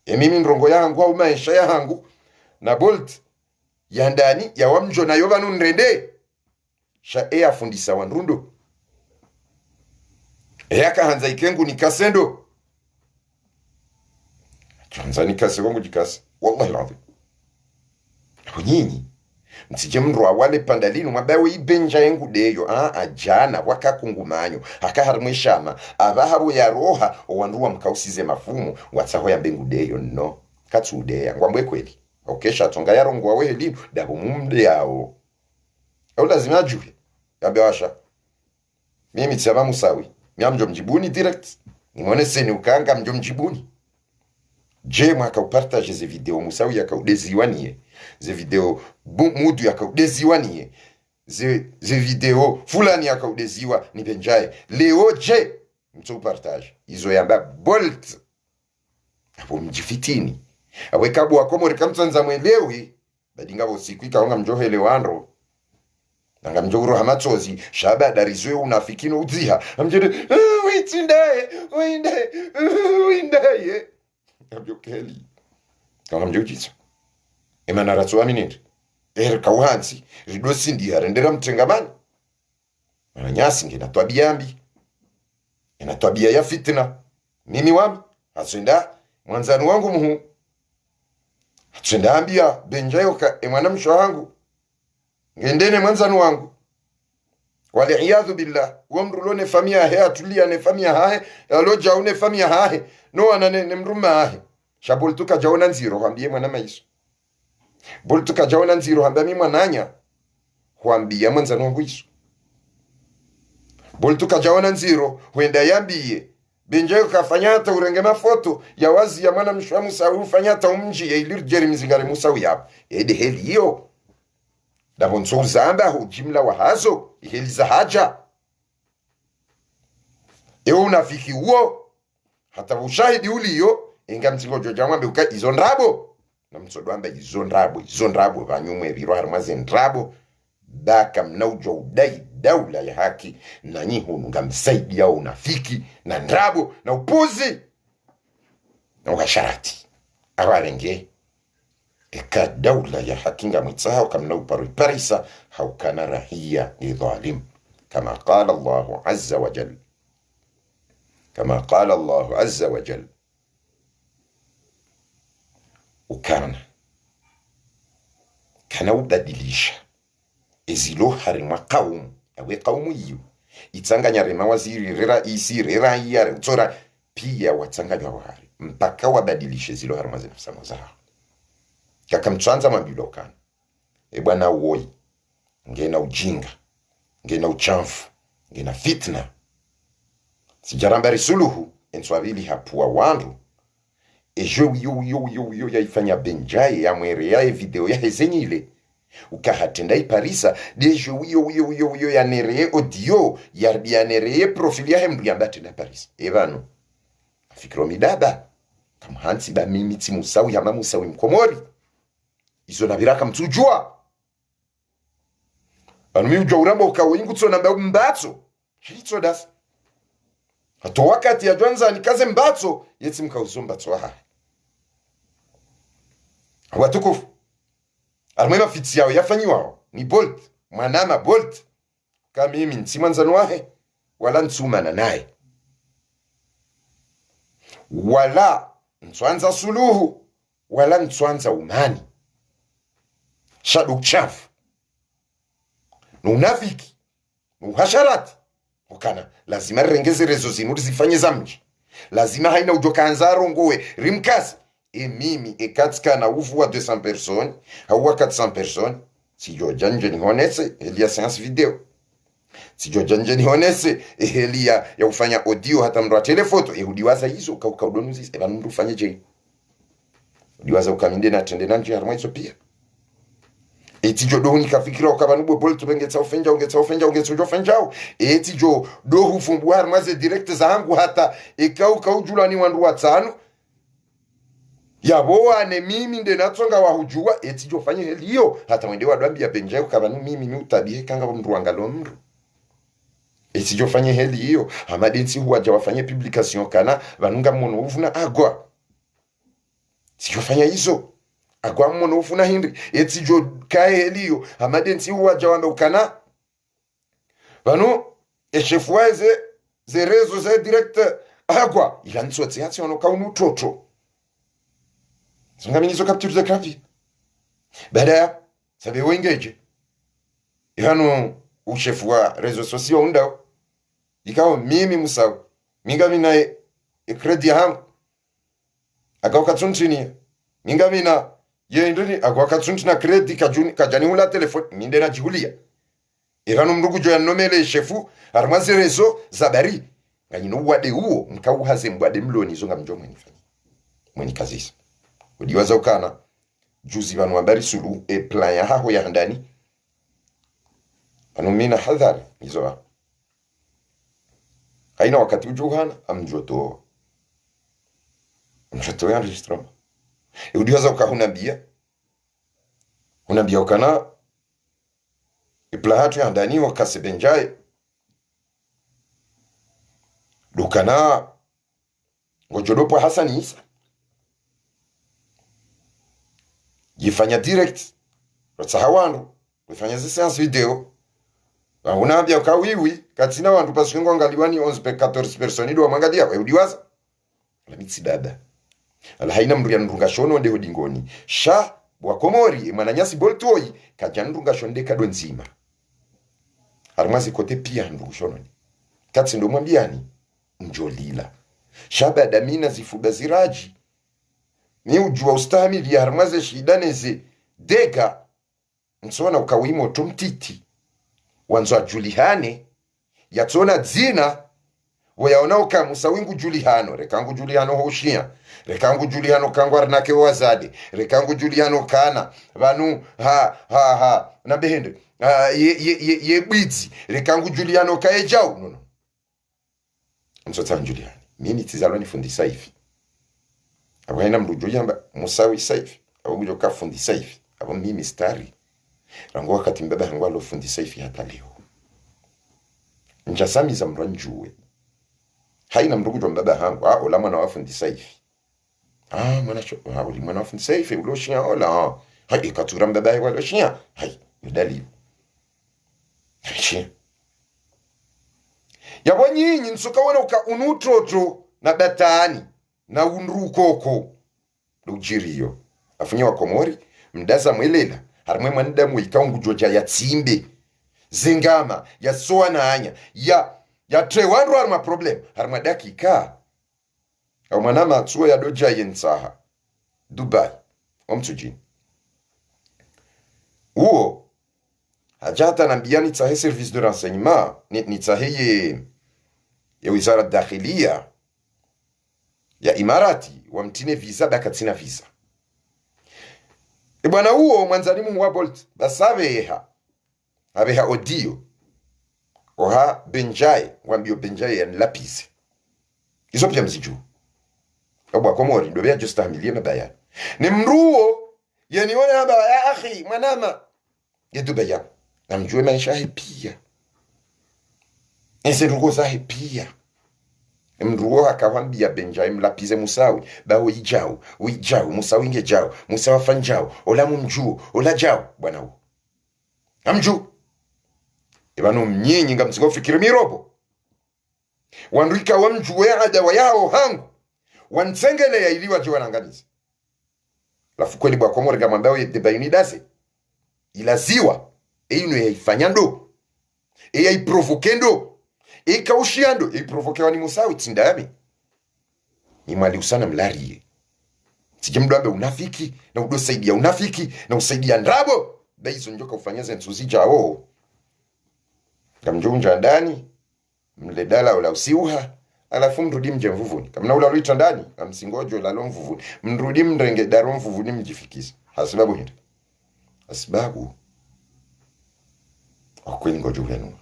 [SPEAKER 1] mimi ndongo yangu au maisha yangu na bolt ya ndani ya wamjo na yoba nundrende sha afundisa wanrundo yaka hanza ikengu nikasendo Tanzania kase wangu jikase wallahi lazim nyinyi msije mrwa wale pandalinu mabawe ibenja yangu deyo ajana wakakungumanyo akaharumishama abahabu ya roha owanruwa mkausize mafumu watsaho ya bengu deyo no katsudeya ngwambwe kweli okesha tonga yarongwa weli dabo mumde yao au lazima ajue yabewasha mimi tsaba musawi myamjo mjibuni direct nimone seni ukanga mjo mjibuni je mwaka upartage ze video musawi yakaudeziwanie ze video mudu yakaudeziwanie ze video fulani yakaudeziwa ni benjaye leo je mtu partage izo yamba bolt hapo mjifitini awekabu wakomo rikamtsanza mwelewi badinga bosiku ikaonga mjohele wanro nanga mjogoro hamatsozi shaba darizwe unafikino udziha amjede windaye abyokeli kama mjojitsa emana ratso aminire kauhansi ridosi ndi harendera mtengamani nyasi ngina twabiyambi ina twabia ya fitna mimi wami asenda mwanzani wangu muhu atenda ambia benjayoka mwana msho wangu ngendene mwanzani wangu wali iyadhu billah wamrulone famia he atulia ne famia hahe aloja une famia hahe no anane mruma hahe shabultuka jaona nziro hambie mwana maiso bultuka jaona nziro hambia mimi mwananya huambia mwanzani wangu iso bultuka jaona nziro huenda yambie benjaye kafanya hata urenge mafoto ya wazi ya mwana mshwa Musa ufanya hata umji ya ilir jeri mzingare Musa uyap ede heli hiyo da bonso zamba hujimla wa hazo heli za haja unafiki huo hata ushahidi uliyo inga mtingo joja mwambe uka izo ndrabo na mtsodo amba izo ndrabo banyumwe biro harmaze ndrabo daka mnaujo udai daula ya haki na nyihunu ngamsaidi ya unafiki na ndrabo na upuzi na ugasharati awarenge eka daula ya haki ngamwitsaha kamna upariparisa haukana rahia ni dhalim kama qala Allahu azza wa jalla كما قال الله عز وجل وكان ubadilisha ezilo harima qawm awe qawmu yu itsanganya rema waziri rera isi rera ya tsora pia watsanganya wahari mpaka wabadilishe zilo harima zinafsamo zao kaka mtsanza mabilokana bwana woi ngena ujinga ngena uchamfu ngena fitna sijarambari suluhu enswabili hapua wandu ejo yo yaifanya benjaye ya mwere ya video ya hezenyile ukahatenda iparisa dejo yo ya nereye audio ya nereye profili ya hembu yambatenda parisa ebano fikiro midaba kama hansi ba mimi timusawi ya mamusawi mkomori izo nabiraka mtujua anu mi ujwa uramba ukawingu tso namba mbatso hitso das hato wakati ya jwanza nikaze mbatso yeti mkauzumbatso aha watukufu almema fitsi yao yafanyiwao ni Bolt mwanama Bolt kama mimi ntsimanzano wahe wala ntsumana naye wala ntswanza suluhu wala ntswanza umani shadu chafu nunafiki nuhasharati ukana lazima rengeze rezo zinuri zifanye zamji lazima haina ujokanzaro ngowe rimkasi mimi katika na uvu wa 200 personnes hawa 400 personnes si jo janje ni honese elia séance video si jo janje ni honese elia ya ufanya audio hata mro telefoto udiwaza hizo ukaudonuzi mru fanye je udiwaza ukaminde na tende nanje harma hizo pia etijo do nikafikira ukabanubwe Bolt bengetsa ungetsa ofenjao etijo do hufumbu harma ze direct zangu hata kaujula ni wandu watano yaboane mimi nde natsonga wahujua etijo fanye heliyo hata wende wadwambi ya benjaye ukabanu mimi ni utabihe kanga mndu wangalo mndu etijo fanye heliyo amadensi huwaja wafanye publication kana vanunga mmono ufuna agwa etijo fanye hizo agwa mmono ufuna hindi etijo kae heliyo amadensi huwaja wanda ukana vanu eshefuwaze ze rezo ze direct agwa ilanso tsiatsi wano kaunu toto Zungamini zo capture de clavier. Bada, sabe wengeje. Ihanu ushefu wa rezo sosio undao. Ikawa mimi musawu. Mingamina kredi hangu. Akawa katsuntini. Mingamina indini akawa katsuntina kredi kajani hula telefoni. Minde na jihulia. Ihanu mrugu jo ya nomele shefu. Armazi rezo zabari. Nganyinu wade uo. Mkawu haze mwade mloni zonga mjo mweni kazisa. Udiwaza ukana juzi wanu wabari sulu plan ya haho ya handani anumina hadhari mizoa haina wakati ujuhana amjoto ya registrama udiwaza ukahunabia ukana plan hatu ya handani wakase benjaye dukana ngojodopo Hasani Isa yifanya direct rotsahawandu wifanya zi séance video unambia ukawiwi katina wandu paswengo ngaliwani 11 personnes ndo mangalia udiwaza la mitsidada ala haina mndu ya ndunga shono nde hodingoni sha bwa komori mwananyasi Boltoi kajandunga shonde kado nzima armazi kote pia ndungu shono katsi ndo mwambiani njolila shaba damina zifuga ziraji ni ujua ustahamili ya harmaze shidaneze dega nsona ukawimo tumtiti wanzo ajulihane yatsona dzina wayaona uka musawingu julihano rekangu julihano hoshia rekangu julihano kangwar nake wazade rekangu julihano kana vanu ha na behende ye bwidzi rekangu julihano kaejau no msotsa julihani mimi tizalwa nifundisa hivi abaina mrujo yamba musawi saifi abo mjo kafundisa hivi abo mimi stari rango wakati mbaba rango alofundisa hivi hata leo njasami za mranjuwe haina mrugo mbaba hangu ola mwana wafundisa hivi mwana cho oli mwana wafundisa hivi uloshia ola hai katura mbaba hivi uloshia hai yudali hai yabo nyinyi nsuka wana uka unutroto na batani na unrukoko lujiriyo afunye wa Komori mdaza mwelela harimwe mwanda mwikaungu joja ya tsimbe zingama ya soa na anya ya trewandu harima problem harima dakika au manama tsuwa ya doja yensaha Dubai omtsujini uo hajata nambiani tsahe service de renseignement ni tsahe ya wizara dakhilia ya Imarati wamtine visa bakatina visa bwana uo mwanzalimu wa Bolt basabeha abeha audio oha benjai wambio benjai en lapise izo pia mziju obwa Komori ndo bya just hamilie mabaya ni mruo yani wale haba ya akhi mwanama yedubaya namjue maisha pia ese rugo zahe pia mruo akawambia benjai mlapize musawi bawo ijao musawi ngejao musawa fanjao ola mumjuo ola jao bwana huo amju ibano mnyinyi ngamziko fikiri mirobo wanrika wamjuwe adawa yao hangu wansengele ya iliwa jiwa nanganiza lafu kweli bwa Komori gamambao yedebaini dase ilaziwa einu ya ifanyando ya iprovokendo ikaushiando iprovokewa ni musawi tindami ni mali usana mlarie sije mdoambe unafiki na udosaidia unafiki na usaidia ndrabo baizo njoka ufanyaze nsuzi jao kamjunja ndani mledala ula usiuha alafu mrudi mje mvuvuni kama ula uliita ndani amsingojo la mvuvuni mrudi mrenge daro mvuvuni mjifikisa hasibabu hindi hasibabu akweli ngojo wenu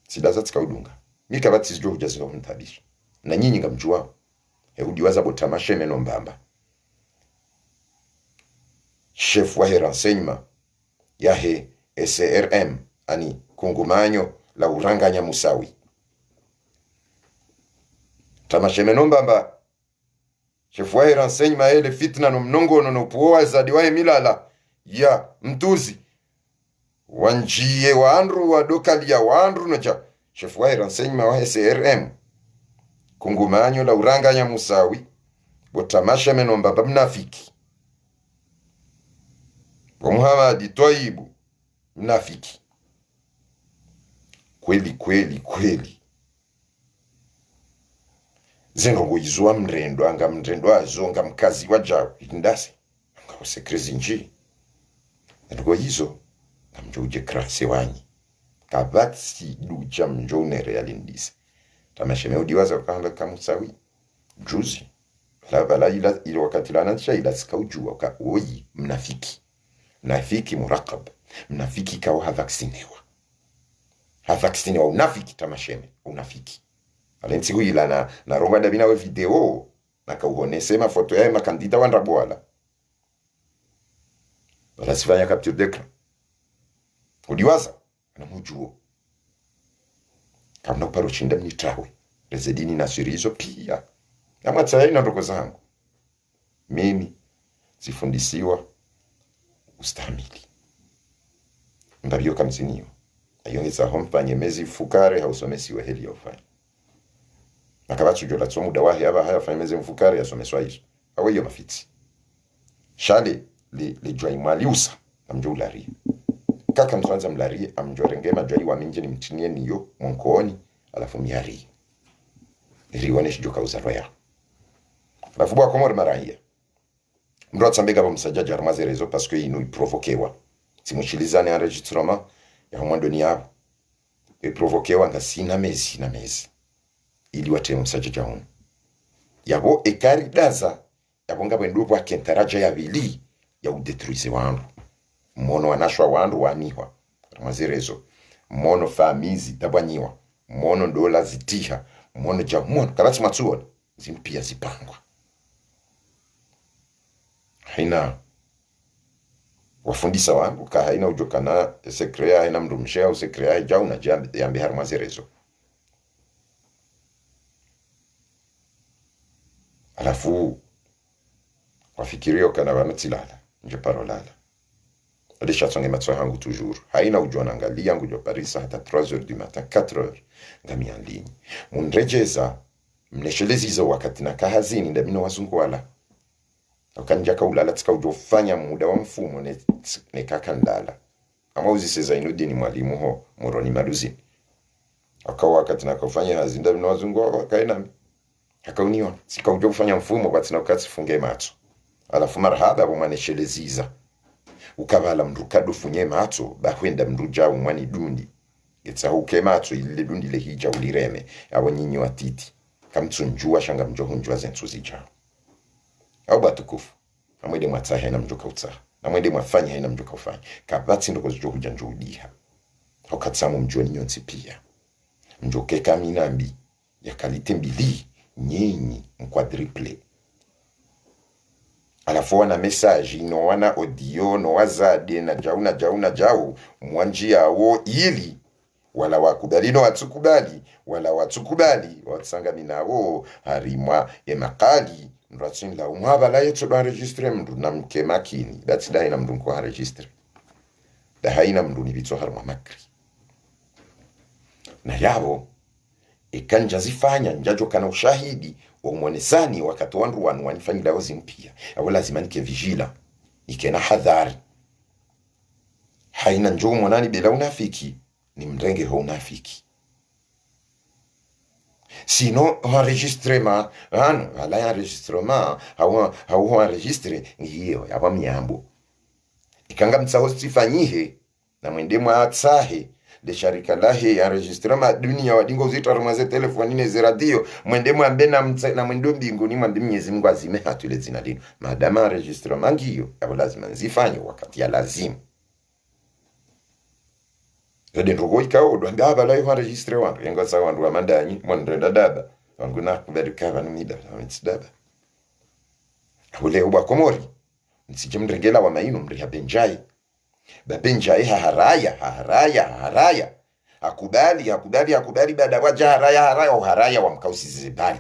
[SPEAKER 1] sidaza tikaudunga mika batizjo hujaziwa mtabishi na nyinyi ngamjua udiwaza botamashe meno mbamba chef wa renseignement yahe SRM ani kungumanyo la uranganya musawi tamashe meno mbamba chef wa renseignement ele fitna no mnongo no puoa zadiwae milala ya mtuzi wanjie wa andru wa dokali ya wa andru nocha chef wa renseignement wa SRM kungumanyo la uranganya musawi botamasha menomba mnafiki wa Muhammad Twaibu mnafiki kweli zengo izwa mrendo anga mrendo azonga mkazi wajao indasi anga usekrezi nji ngo hizo namjuje krase wanyi kabati duja mjone realindisi tamasha meudiwaza kanga kamusawi juzi la ila wakati la nansha ila sikaujua ka oyi mnafiki murakab mnafiki kawa havaksinewa unafiki tamasheme unafiki alensi ila na ronga dabina we video na kauhonesema foto ya makandida wandrabwala wala sifanya capture d'écran udiwaza na mujuo kama paro chinda mnitawe rezedini na sirizo pia na matsayi na ndogo zangu mimi zifundisiwa ustamili ndabyo kamzinio ayongeza hompanye mezi fukare hausomesiwe heli ya ufanya nakabachu jola tsomu dawahi aba haya fanya mezi mfukare yasomeswa hizo awe yo mafiti shale le jwa imaliusa amjolari kaka mtwanza mlari amjorengema jwa iwa minje ni mtinie niyo mwonkoni alafu miari riwane shijoka uzarwaya alafu bwa Komori marahia mrot sambega ba msajaji armaze rezo parce que inu provoquewa simuchilizane enregistrement ya mwando ni yabo provoquewa nga sina mezi ili watemu sajaja hunu yabo ekari daza yabo ngabo ndubu wa kentaraja ya vili ya udetruise wandu mono wanashwa wandu wanihwa ramazirezo mono famizi tabwanyiwa mono ndola zitiha mono jamuano kabati matsuona zimpia zipangwa haina wafundisa wangu ka haina ujokana sekrea haina mdumshea au sekrea jau na jambi harmazirezo alafu wafikirio kana wanatilala nje parolala alisha songe matso hangu toujours haina ujona angalia yangu jo Paris hata 3h du matin 4h ngami en ligne munrejeza mneshelezizo wakati na kahazini ndabino wazungu wala ukanja kaulala tika ujofanya muda wa mfumo ne kakandala ama uziseza inudini mwalimu ho moroni maduzini akawa wakati na kufanya hazi ndabino wazungu wakaina akauniona sika ujofanya mfumo bati na ukati funge macho alafu marhaba bumanesheleziza ukabala mrukado funye macho bahwenda mruja umwani dundi getsa uke macho ile dundi le hija ulireme abo nyinyi watiti kamtsunjua shanga mjohunjwa zensuzi jao au batukufu amwede mwatsaha ina mjoka utsaha amwede mwafanya ina mjoka ufanya kabati ndoko zijo hujanjuhudiha hokatsamu mjoni nyonsi pia mjoke kaminambi ya kalite mbili nyinyi mquadruple alafu wana message no wana audio no wazade na jau mwanji yawo ili wala wakubali no watukubali wala watukubali watsanga minawo harimwa emakali nratsin la umwabala yetu ba registre mndu na mke makini that's daina mndu kwa registre da haina mndu ni bitso harma makri na yabo ikanja zifanya njajo kana ushahidi wa mwonesani wakati wandu wanifanya laozi mpia au lazima nike vigila ikena hadhari haina njoo mwanani bila unafiki ni mrenge ho unafiki sino enregistrement ala enregistrement au enregistre ngiyo yaba myambo ikanga mtsaho sifanyihe na mwendemo atsahe de sharika lahe ya enregistrement dunia wadingo zito arumaze telefoni ne radio mwende mwambe na mwendo mbinguni mwambe Mwenyezi Mungu azime hatule zina lino madama enregistrement ngiyo yabo lazima nzifanye wakati ya lazima yode ndogo ikao ndo aba la yo enregistre wangu yengo sa wandu wa mandanyi mwandenda daba wangu na kubereka banu mida amtsidaba ule uba komori nsije mrengela wa maino mriha benjai babenjai haraya akubali baada waja haraya wa mkausizi bali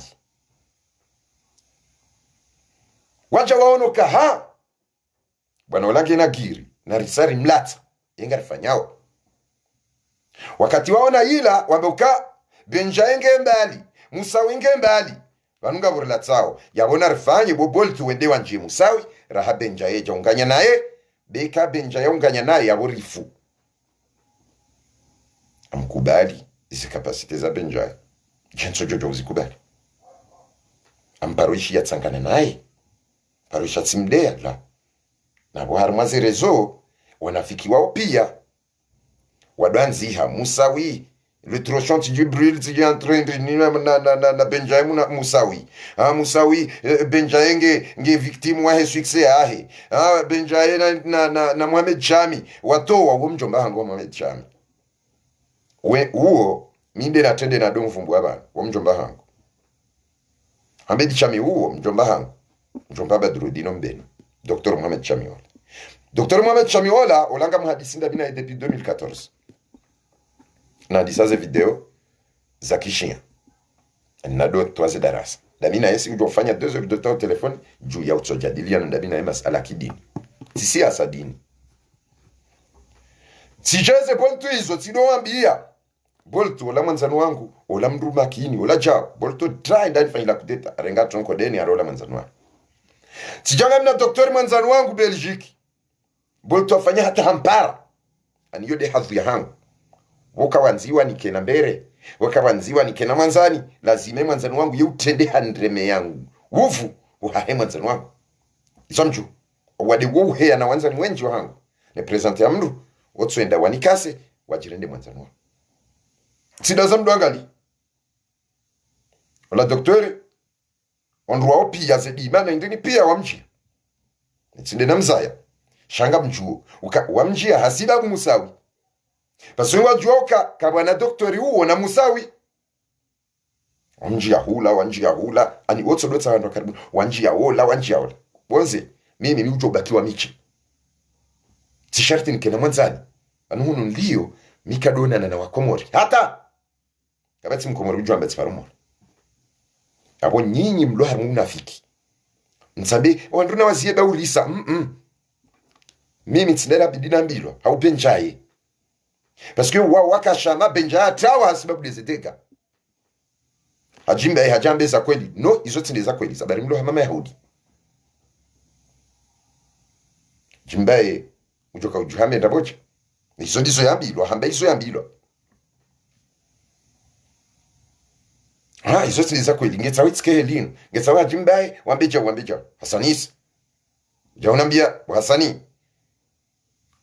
[SPEAKER 1] waja waonoka ha bwana olange na giri na risari mlata yenga rifanyao wakati waona ila wameuka benjaenge mbali musawi nge mbali vanunga burla tsao yabona rifanye boboltu wende wanje musawi raha benjaye jonganya naye beka benjaye unganya naye yaborifu amkubali izi kapasite za benjaye jenso jojo uzikubali amparoishi yatsangana naye paroisha tsimdea la na boharmaze rezo wanafiki wao pia wadanziha musawi le trochant Jibril qui est en train de na Benjamin Musawi Musawi Benjamin nge victime wa succès ahe Benjamin na Mohamed Chami watoa wo mjomba hango Mohamed Chami we uo minde na tende na domfumbu abana wo mjomba hango Mohamed Chami uo mjomba hango mjomba Badrudino Mbeno Dr Mohamed Chami wala Dr Mohamed Chami wala olanga muhadisinda bina depuis 2014 na disaze video za kishia na do toaze darasa damina yesi ujofanya 2 heures de temps au téléphone juu ya utsojadilia na damina masala kidini sisi asa dini sijeze boltu hizo tinoambia boltu wala manzano wangu wala mndu makini wala jao boltu try ndani fanya la kudeta renga tonko deni arola manzano wangu sijanga mna doktori manzano wangu Belgique boltu afanya hata hampara aniyo de hadhi ya hangu wakawanziwa nikena mbere wakawanziwa nikena manzani lazime manzani wangu yeutende handreme yangu wufu uhahe manzani wangu isamju wade wuhe na wanzani wenji wangu ne presente ya mndu wotsuenda wanikase wajirende manzani wangu sidaza mndu angali wala doktori onruwa pia zedima na indini pia wamjia nitsinde na mzaya shanga mjuo wamjia hasiba musawi paso wajuoka kabwana doktori huo na musawi wanjia hula ani wotso dotsa ndo karibu wanjia hola bonze mimi ni ujo bakiwa michi t-shirt ni kena mwanzani anuhunu ndio mikadona na wakomori hata kabati mkomori ujo ambati parumora abo nyinyi mloha munafiki nsabe wanduna wazie baulisa mimi tsinera bidina mbilo haupenjaye parce que wakashama benja tawa sababu dezeteka hajimbe hajambe za kweli no izo tsinde za kweli sabari mlo mama yahudi jimbaye ujoka ujuhame ndabocha izo ndizo yambilo hamba izo yambilo izo tsinde za kweli ngetsa witske lino ngetsa wajimbaye wambeja hasanisi jaunambia hasani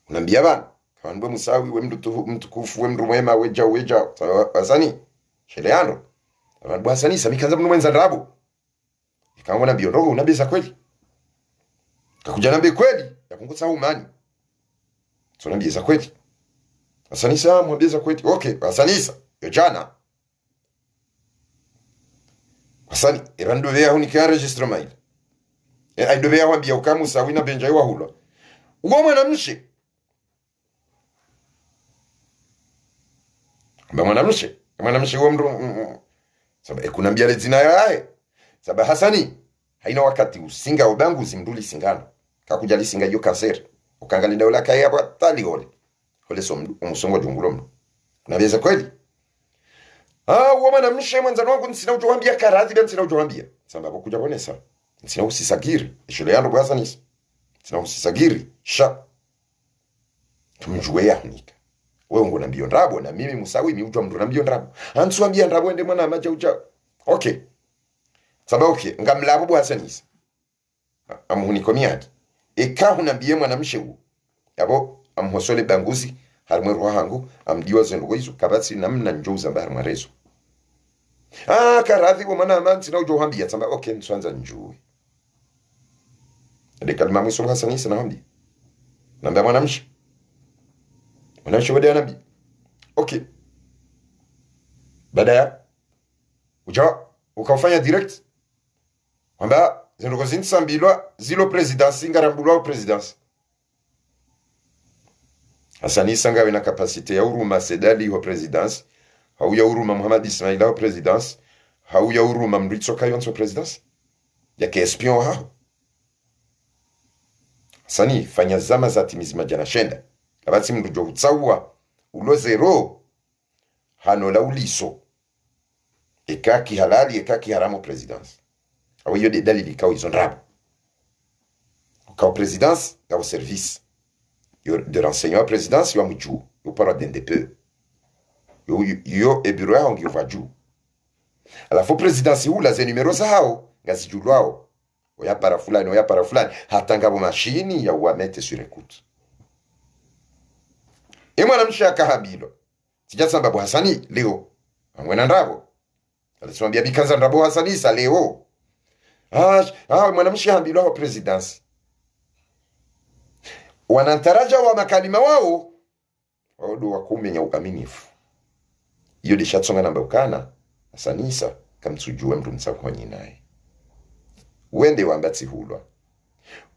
[SPEAKER 1] unambia bana kanbo musawi we mtukufu we mrumwema weja hasani sheleano abantu hasani samikanza mnu mwenza rabo ikangona biondoko unabeza kweli kakuja nambe kweli yakungutsa umani so nambeza kweli hasanisa mwambeza kweli okay hasanisa yo jana hasani irando vea hunika registro mail aido vea wambia ukamu sawina benjai wa hula ugo mwanamshe mwanamshe huo mru sababu kunambia lezina yae sababu hasani haina wakati usinga obangu zimduli singana kakujali singa yo kanser ukangalinda ula kai hapo tali ole so umusongo jungulo mno unaweza kweli uo mwanamshe mwanzano wangu nsina ujoambia karadhi ben sina ujoambia sababu kuja bonesa nsina usisagiri shule yangu kwa hasani nsina usisagiri sha tumjue yanika wewe ngo nambio ndrabo na mimi musawi mi utwa mtu nambio ndrabo ansuambia ndrabo ende mwana amaja uja okay sababu okay ngamlabo bwa sanisa amuhuni komiati eka unambie mwanamshe huo yabo amhosole banguzi harimwe ruhangu amdiwa zendo izo kabatsi namna njoza mbar marezo karadhi wa mwana amanti na ujohambia samba okay nswanza njue ade kalma mwiso hasanisa na hamdi namba mwanamshe wanashuhudia nabii okay baada ukafanya direct kwamba zendo zinsambilwa zilo presidency ngarambulwa presidency hasani sanga wena capacité ya uruma sedali wa presidency hau ya uruma Muhammad Ismail wa presidency hau ya uruma Mritso Kayonso presidency ya ke espion hao hasani fanya zama za timizima jana shenda abati mrujo utsawa ulo zero hano la uliso ekaki halali ekaki haramu presidence awo yo de dalili ka izondrabo ka presidence ka service yo de renseignement présidence yo amuju yo para d'NDP yo e bureau ya ngi vaju ala fo présidence ou la ze numero zao ngazi julwao oya para fulani hata ngabo machine ya wamete sur écoute mwanamshe akahabilo sijasamba bwa hasani leo amwena ndrabo alisomambia bikanza ndrabo hasani sa leo mwanamshe habilo wa presidency wanantaraja wa makalima wao wado wakumenya ukaminifu iyo dishatsonga namba ukana hasanisa kamtsujue mtu msakwanyi naye wende wambatsi hulwa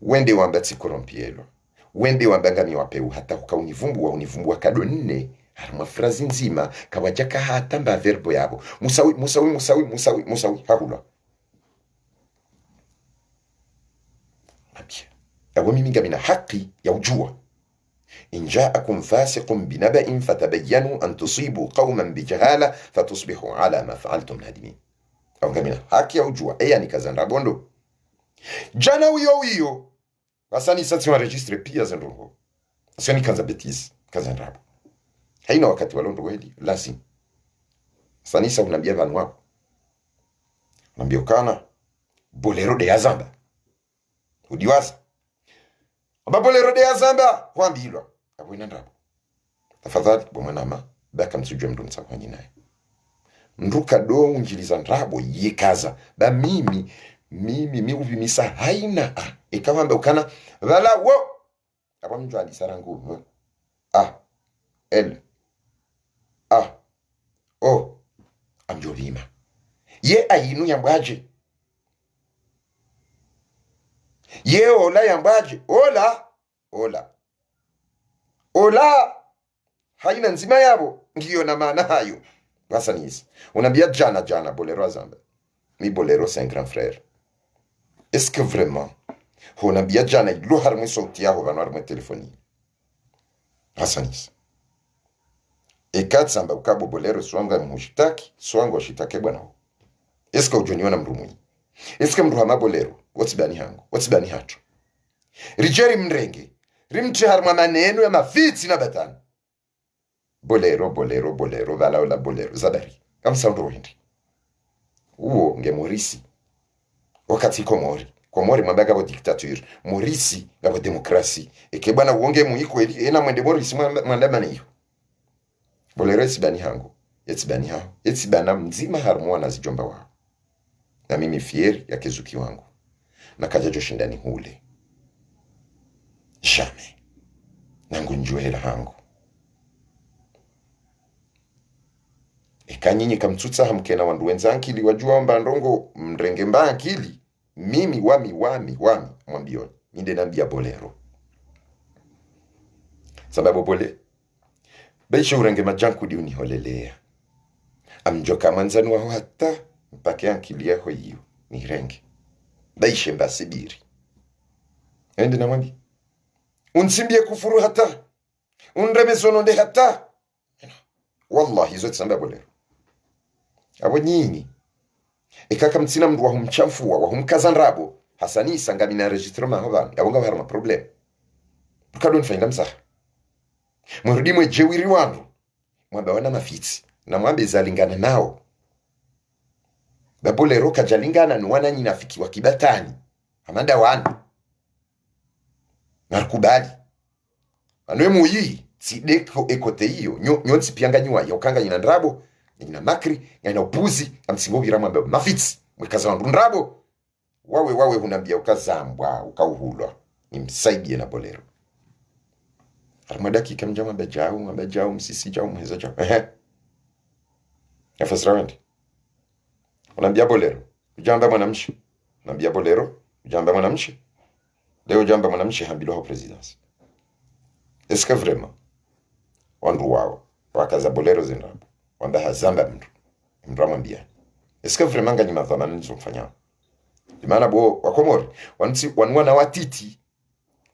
[SPEAKER 1] wende wambatsi korompielo wende wambangami wapeu hata univumbu wa kado nne harma frazi nzima kawajaka hata mba verbo yabo musawi hahula yabo mimi ngamina haki ya ujua in ja'akum fasiqun binaba'in fatabayyanu an tusibu qauman bijahala fatusbihu ala ma fa'altum nadimin au ngamina haki ya ujua yani kazanda bondo jana uyo wasani sasa registre pia zendongo sani kanza betizi kaza ndrabo haina wakati walondo kweli lazima sani sasa unambia vanwa wako unambia kana bolero de azamba udiwaza aba bolero de azamba kwambilwa abo ina ndrabo tafadhali bomwana baka msujue mtu msakwanyi naye nduka do unjiliza ndrabo yekaza ba mimi uvimisa haina ikawamba ukana vala wo aba mtu alisara nguvu amjovima ye ayinu yambaje ye ola yambaje ola haina nzima yabo ngiyo na maana hayo basa nisi unambia jana bolero azamba mi bolero c'est un grand frère est-ce que vraiment unambia jana ilo harmwe sauti yao vano harmwe telefoni basa nisi ekatsamba ukabo bolero swanga mushitaki swanga shitake bwana est-ce que ujoniona mrumwi est-ce que mruhama bolero what's bani hangu what's bani hacho rijeri mrenge rimti harmwa maneno ya mafitsi na batani bolero vala ola bolero zabari kamsa ndo hindi uo nge morisi wakati komori mwabaga bo dictature morisi ngabo demokrasi eke bwana uonge muiko ena mwende morisi mwandama niyo bolero esibani hangu esibana mzima harmwa na zijomba wao na mimi fieri ya kezuki wangu na kaja joshindani hule jamais nangu njuhela hangu ikanyinyi kamtsutsa hamkena wandu wenzanki wajua mba ndongo mrenge mba akili mimi wami mwambioni minde nambia bolero sababu bole beisha urenge majanku di uniholelea amjoka manzanu wa hata mpake akili yako hiyo ni renge beisha mba sibiri ende na mwambi unsimbie kufuru hata unrebe zononde hata wallahi zote samba bolero abo nyinyi ikaka mtsina mndu wa humchamfua wa humkazanrabo hasani sangami na registrement hoban abonga harma problem bukadon fainda msaha murudi mwe jewiri wandu mwamba wana mafitsi na mwambe zalingana nao babolero kajalingana ni wana nyina fiki wa kibatani amanda wana narkubali anwe muyi tsideko ekote hiyo nyonsi pianga nywa yokanga nyina ndrabo nyina makri nyina upuzi amsingo birama mbe mafitsi mwekaza wandu ndrabo wawe hunambia ukazambwa ukauhulwa nimsaidie na bolero harma dakika mjama bejao msisi jao mheza jao afasrawandi unambia bolero ujamba mwanamshi unambia bolero ujamba mwanamshi leo jamba mwanamshi hambilo ho presidence est-ce que vraiment wandu wao wakaza bolero zindrabo wanda hazamba mndu amwambia est-ce que vraiment ngani madhamani nizofanya imana bo wakomori wanwana watiti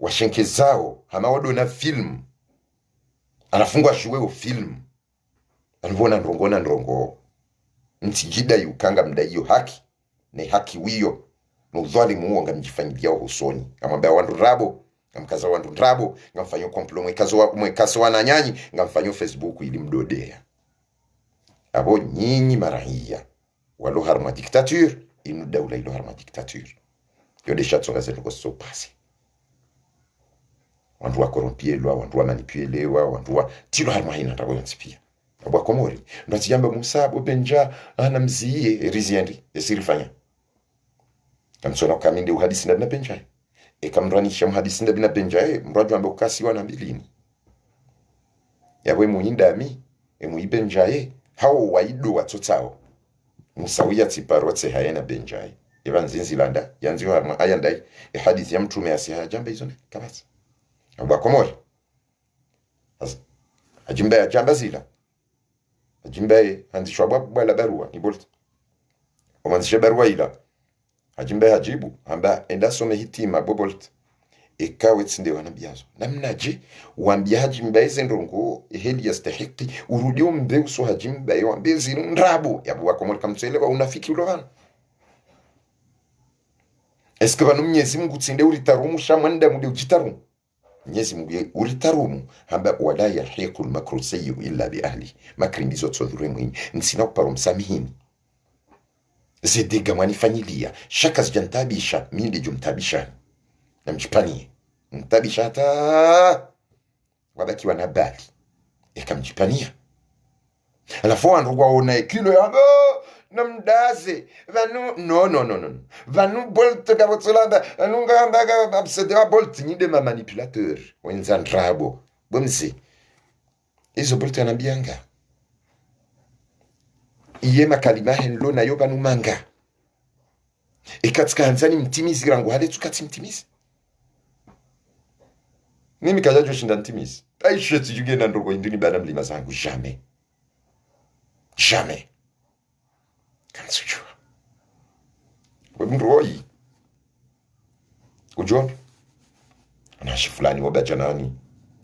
[SPEAKER 1] washenke zao hama wado na film anafungwa shuwe film anubona ndrongo ntijida yukanga mdaiyo haki ne haki wiyo n'udhalimu uo ngamjifanyilia usoni amwambia wandu rabo ngamkaza wandu rabo ngamfanyo komplo mwekazo wananyanyi ngamfanyo Facebook ili mdodea abo nyinyi marahia walo harma dictature inu daula ilo harma dictature yode chatsonga zetuko so pasi wandu wa korompielwa wandu wa manipuelewa wandu wa tilo harma hina ndabo yansipia abo komori ndo tijamba musabo benja ana mziye riziendi esirifanya kamsona kaminde uhadisi ndabina benja ekamranisha muhadisi ndabina benja mrajwa ambe ukasi wana mbilini yabwe muindami emuibenja hao waido watotsao musawia tiparotse hayena benjai ibanzinzi landa yanziwa harma ayandai hadithi ya mtume asiha jamba hizo kabisa abakomori ajimba ya jamba zila ajimba andishwa bwala barua ni bolt omanzisha barua ila ajimba hajibu amba enda some hitima bobolt ikawe tsinde wanabiazo namnaje wambia hajimba ndongo heli yastahiki urudio mbe uso hajimba wambia zinu ndrabo yabu wakomori kamtselewa unafiki ulovana eske banu mnyezi Mungu tsinde uritarumu shamanda mude ujitarumu mnyezi Mungu uritarumu hamba wala yahiqu almakru sayyi illa bi ahli makri ndizo tsodhure mwini nsina kuparo msamihini zedega mwanifanyilia shaka zijantabisha mindi jumtabisha na mjipanie mtabisha hata wabaki wanabali ikamjipania alafu wandu waona kilo ya na mdaze vanu no vanu bolt kabotsolanda vanu ngamba absede wa bolt nyinde ma manipulateur wenza ndrabo bomsi izo bolt anambianga iye makalima henlo na yo vanu manga ikatika hanzani mtimizi rangu hale tukati mtimizi mimi kajajo shinda mtimizi aisheti jugenda ndogo indini bana mlima zangu jamais kansujua wemroi ujon anashi fulani wabaja nani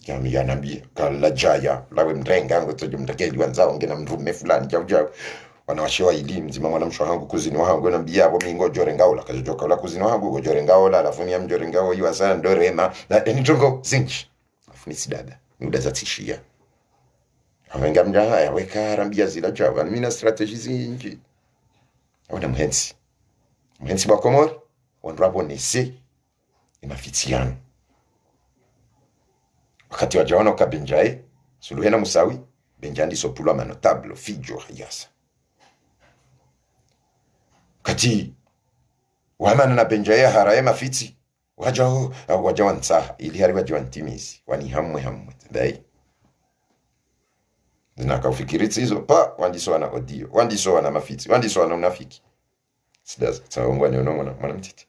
[SPEAKER 1] yami yanambia kala jaya lawe mrenga ngo tojo mtakeli wanzao ngena mrume fulani jau wanawashewa ili mzima mwana mshwa wangu kuzini wangu nambia hapo mingo jorengao la kajoka la kuzini wangu jorengao la alafu ni mjorengao yiwa sana ndorema na nitongo zinchi afu ni sidada muda za tishia awenga mjana ya weka rambia zila java mina strategy zinji wana mhensi wa Komori wandrabo nese imafitiano wakati wajaona ukabenjae suluhena musawi benjandi sopulwa manotable fijo hayasa kati wamana na benjae haraye mafiti waja wansaha ili hari waja wantimizi wani hamwe dai zinaka ufikiritsi hizo pa wandiso wana audio wandiso wana mafiti wandiso wana unafiki sidaza tsaongwa ni onongona mwana mtiti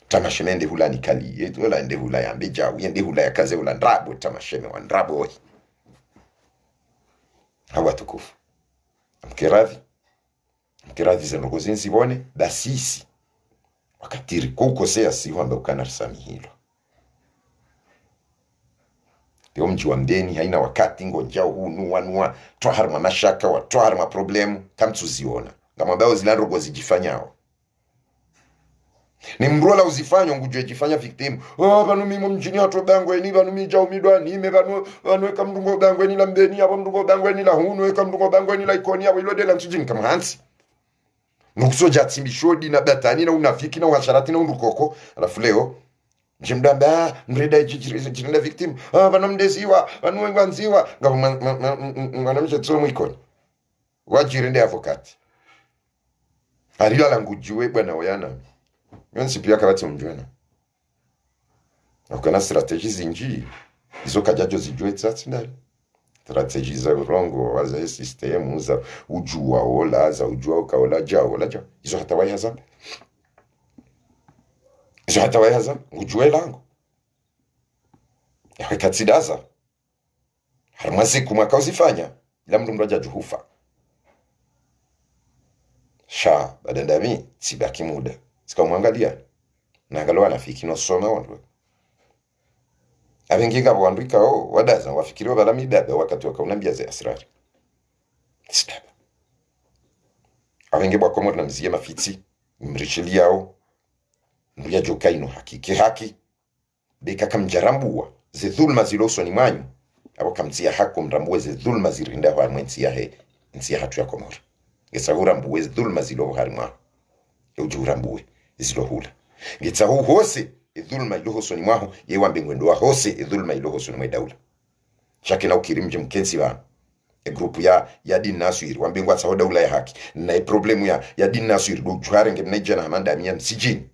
[SPEAKER 1] tamashemende hula nikali yetu wala ende hula ya mbeja uende hula ya kaze hula ndrabo tamasheme wa ndrabo oi hawa tukufu mkiradhi zenogo zinsi bone dasisi wakatiri kukosea siwamba ukanarisami hilo Teo mji wa Mbeni haina wakati ngonjao huu nuwa twaharma mashaka wa twaharma problemu kamtuziona ngamwambao zilanrogo zijifanyao ni mrola uzifanya ngujwe jifanya victim banu mimo mjini watu bangwe ni banu mija umidwa ni me banu weka mndungo bangwe ni la Mbeni hapo mndungo bangwe ni la hunu weka mndungo bangwe ni la ikoni hapo ilo dela nsujini kama hansi nukusoja timbishodi na batani na unafiki na uasharati na undukoko alafu leo Jimdamba mreda jirinda victim banu mdeziwa banu wenganziwa ngana mchetso mwikoni wajirinde avocate alila langujiwe bwana oyana yonsi pia kabati mjwena ukana strategy zinji izo kajajo zijwe tsatsinda strategy za urongo waza system za ujua ola za ujua kaola jao izo hata wai hazam ujue lango ya katsidaza harmasi kumaka uzifanya ila mndu mraja juhufa sha badandami sibaki muda sikamwangalia naangaliwa nafiki no soma wandwe abenginga bwandika wadaza wafikiriwa balamida wakati wakaunambia za asrari step abenge bwa Komori na mziye mafiti mrishili yao mbuya jokaino haki beka kamjarambua ze dhulma ziloso ni mwanyu abo kamzia hako mrambue ze dhulma zirinda wa mwensia nsia hatu ya Komori gesahura mbuwe ze dhulma zilo harima ujurambuwe zilohula ngitsa hose idhulma ilohoso ni mwaho yewambe ngwendo wa hose idhulma ilohoso ni mwedaula shake na ukirimje mkensi wa grupu ya dini naswiri wambe ngwa tsaho daula ya haki na problemu ya dini naswiri do juhare nge mnejana amanda amia sijini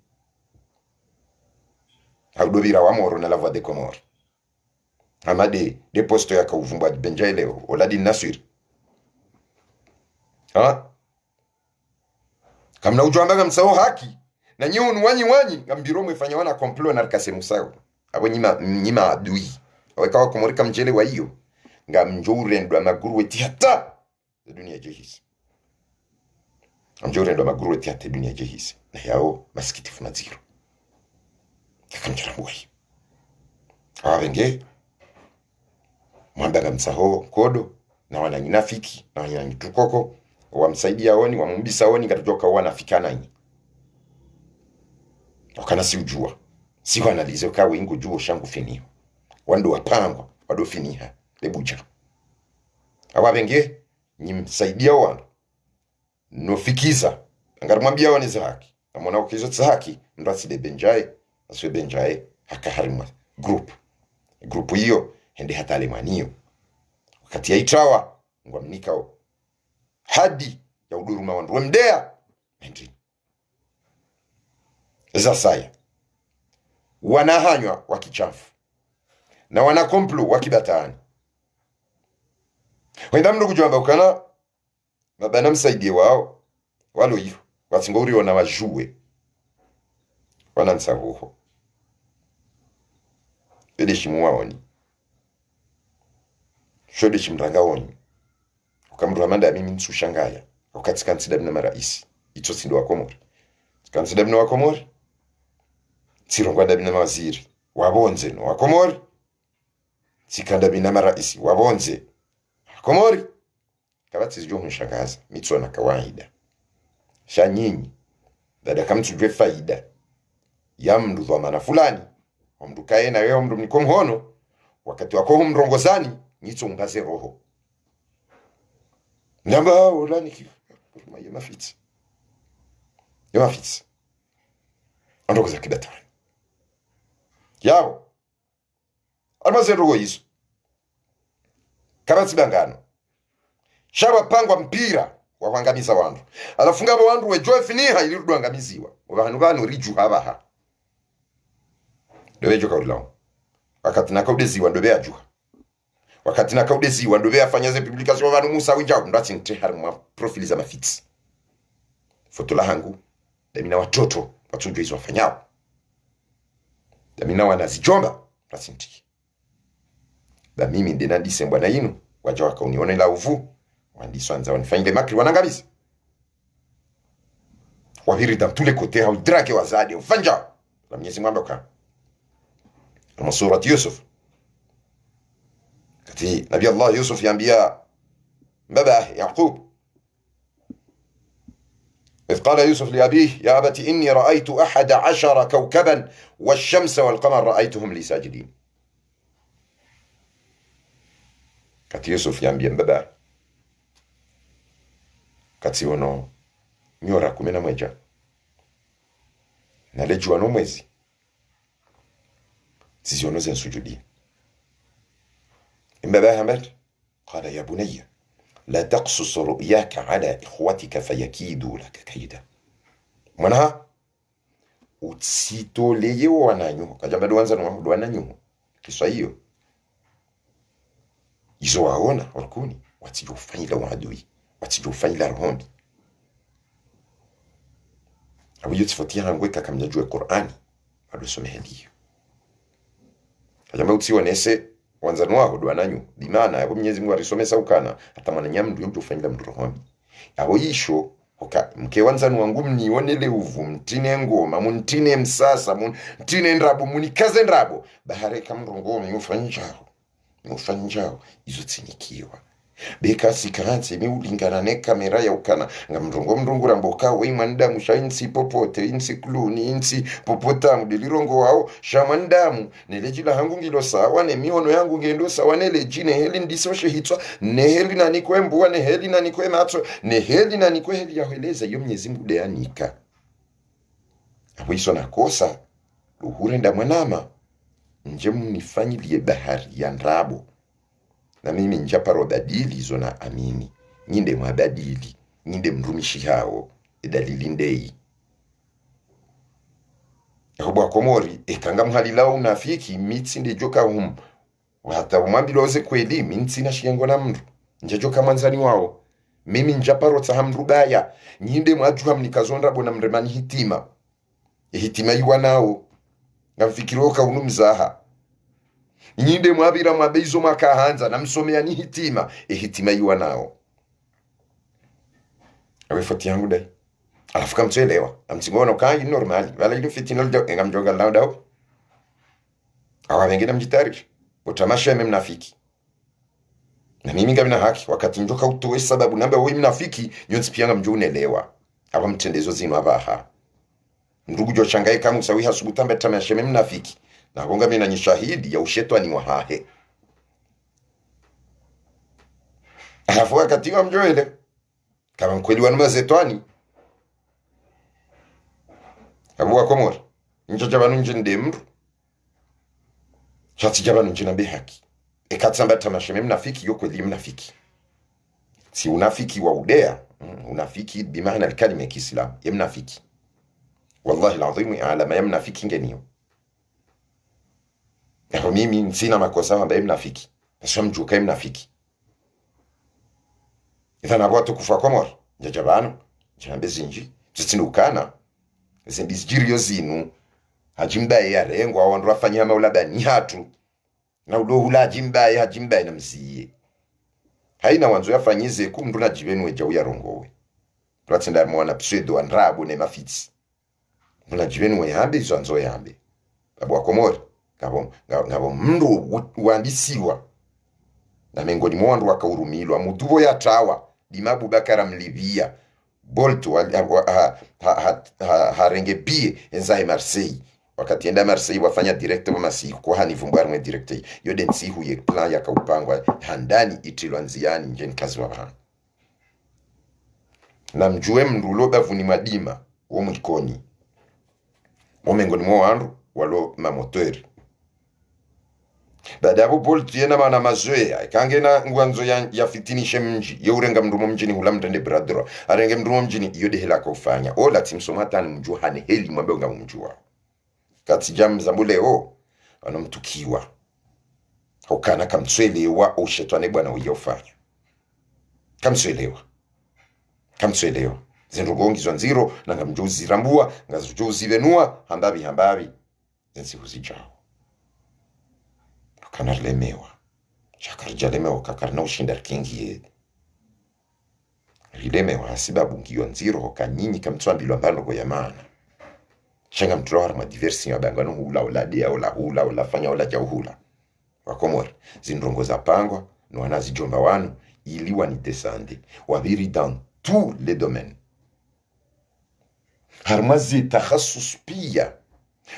[SPEAKER 1] haudobira wa moro na la voix de Comore amade de posto ya kauvumba benjai leo ola dini naswiri kamna ujuambaga msao haki na nyewe wanyi ngambiro mwefanya wana komplo na rikase musao abo nyima adui wakawa Komori kamjele wa hiyo ngamjore ndo maguru weti hata dunia jehisi amjore ndo maguru weti hata dunia jehisi na yao masikitifu maziro yakamjarabu hii awenge mwambaga msaho kodo na wananyinafiki na wanyanyitukoko wamsaidia oni wamumbisa oni ngatujoka wanafikana nyi wakana si ujua si wanalize kawe ingo juo shangu finio wando wapangwa wado finiha lebuja awabenge nyimsaidia wana nofikiza angarimwambia wani za haki amona ukizo za haki ndo aside benjae aswe benjae haka harima group hiyo hende hata alemaniyo wakati ya itawa ngwa mnikao hadi ya uduruma wandu wemdea ndi za saya wanahanywa wakichafu na wana komplo wakibatani wenda mndu kujamba ukana mabana msaidie wao walo hiyo watsingori wana wajue wana nsahuho bede shimu waoni shode shimranga woni ukamru amanda mimi nsushangaya ukatika nsida bina maraisi ito sindo wakomori kansida bina wakomori tirongwa bina mawaziri wabonze no wakomori tikanda bina maraisi wabonze wakomori kabati zijo hunshangaza mitso na kawaida shanyinyi dada kamtujwe faida ya mndu dhamana fulani mndu kae na wewe mndu mnikomhono wakati wako mrongozani nitso ngaze roho namba ulani ki mafitsi andokoza kidatani yao almaze roho hizo kabati bangano shaba pangwa mpira wa kuangamiza wandu alafunga wandu wejoe finiha ili rudwangamiziwa abantu banu riju habaha dobejo kaulao wakati nakaudeziwa ndobe ajua wakati nakaudeziwa ndobe afanyaze publication abantu Musa wijao ndati ntehari mwa profili za mafitsi foto la hangu damina watoto watunjwe hizo wafanyao damina wanazijomba ndati ntiki da mimi ndina Disemba na inu waja wakauniona ila uvu wandiswanza wanifanyile makri wanangamiza waviri dans tous les côtés haudrake wazadi ufanja la Mwenyezi Mungu aka kama surati Yusuf kati nabii Allah Yusuf yambia baba Yaqub إذ قال يوسف لأبيه يا أبت إني رأيت 11 كوكبا والشمس والقمر رأيتهم لي ساجدين kati Yusuf yambia baba kati ono nyora 11 na lejua no mwezi ziziono zinsujudia baba Hamad قال يا بني لا تقصص رؤياك على إخوتك فيكيدوا لك كيدا منها utsitoleye wananyu kajamba duanza no wananyu kiswa hiyo izo waona walkuni watijofanyila wadui watijofanyila rohoni abo yotifatia hangweka kamnyajue Qur'ani adusome hediyo kajamba utsiwonese wanzanu waho duananyu dimana yabo Mwenyezi Mungu arisomesa ukana hata mwananyamdu yomto ufanyila mdu rohoni abo yisho hoka mke wanzanu wangu mnione uvu mtine ngoma muntine msasa muntine ndrabo munikaze ndrabo bahare kamrongo mufanjao izo tsinikiwa beka sikanze mi ulingana ne kamera ya ukana ngamrongo ramboka we mwanda mushainsi popote insi kluni insi popota mudilirongo wao shamandamu nelejila hangu ngilo sawa ne miono yangu ngendo sawa nelejine heli ndisoshe hitwa ne heli na nikwe mbuwa ne heli na nikwe matso ne heli na nikwe heli ya heleza yo Mwenyezi Mungu de anika abo iso nakosa uhurenda mwanama nje munifanyilie bahari ya ndrabo na mimi njaparo badili zona amini nyinde mwabadili nyinde mrumishi hao dalili ndei ahubwa komori ekanga mhalila unafiki mitsi ndejoka hata umambiloze kweli mitsi na shiengo na mndu njejoka manzani wao mimi njaparo tsahamrubaya nyinde mwajuha mnikazonda bona mremani hitima yiwa nao ngafikiroka unumzaha nyinde mwabira mwabezo makahanza na msomea ni hitima yiwa nao awe fati yangu dai alafu kamtelewa amtsingono kangi normali wala ile fitina leo ngamjonga lao awa wengine mjitari utamasha mnafiki na mimi ngabina haki wakati njoka utoe sababu namba wewe mnafiki nyonsi pia mjonelewa aba mtendezo zino abaha ndugu jo changae kama usawi hasubutambe tamasha mnafiki na konga mimi na shahidi ya ushetani wa hahe alafu wakati wa mjoele kama mkweli wa numa zetwani abu wakomori njo jabanu njende mru chati jabanu njina bihaki ekatsamba tamasha mnafiki yo kweli mnafiki si unafiki wa udea unafiki bimaana alkalima ya Kiislamu ya mnafiki. Wallahi alazim alama ya mnafiki ngenio. Kwa mimi sina makosa ambaye mnafiki. Basi mjuka mnafiki. Idha na watu kufa kwa mor. Njajabano, jambe zinji, tsinukana. Zindisjirio zinu. Hajimbaye ya rengo awandu afanya maulabani hatu. Na ulohula hajimbaye na msiye. Haina wanzo yafanyize kumndu na jibenu weja uyarongowe. Tulatenda mwana pseudo anrabu ne mafitsi. Muna jibenu we hambe izo anzo yambe. Babu wakomori. Ngabo mndu wandisiwa. Na mengoni mwandu wakaurumilwa. Mutubo ya tawa. Dimabu bakara mlibia. Bolt harenge pie enzahe Marseille. Wakati enda Marseille wafanya directe wa masiku kwa hanivumbuari mwe directe. Yode nsihu ye plan ya kaupangwa handani itilwa nziani njeni kazi wa bahana. Na mjue mndulo bavuni madima wo mwikoni. Omengoni mwandu walo mamotori. Baada hapo Bolt yena mana mazoea ikangena ngwanzo ya fitinishe mji yeurenga mndumo mjini hula mtende bradro arenge mndumo mjini yode hela kufanya ola timsomata ni mjua hane heli mwambe unga mjua kati jamu zambuleo anamtukiwa hukana kamtswelewa ushetwane bwana uyofanya kamtswelewa zinrugongi zwanziro na ngamjuzi rambua ngazujuzi venua hambabi zinsi huzijao kanarlemewa shakarjalemewa kakarna ushinda kingi rilemewa hasibabu ngiyo nziro hokanyinyi kamtswambilwa mbalo kwa yamana shanga mtulohara madiversi yabangano hula uladi ya hula ulafanya ula jauhula wakomori zinrongo za pangwa no wanazi jomba wanu iliwa ni desande wabiri dans tous les domaines harmazi takhasus pia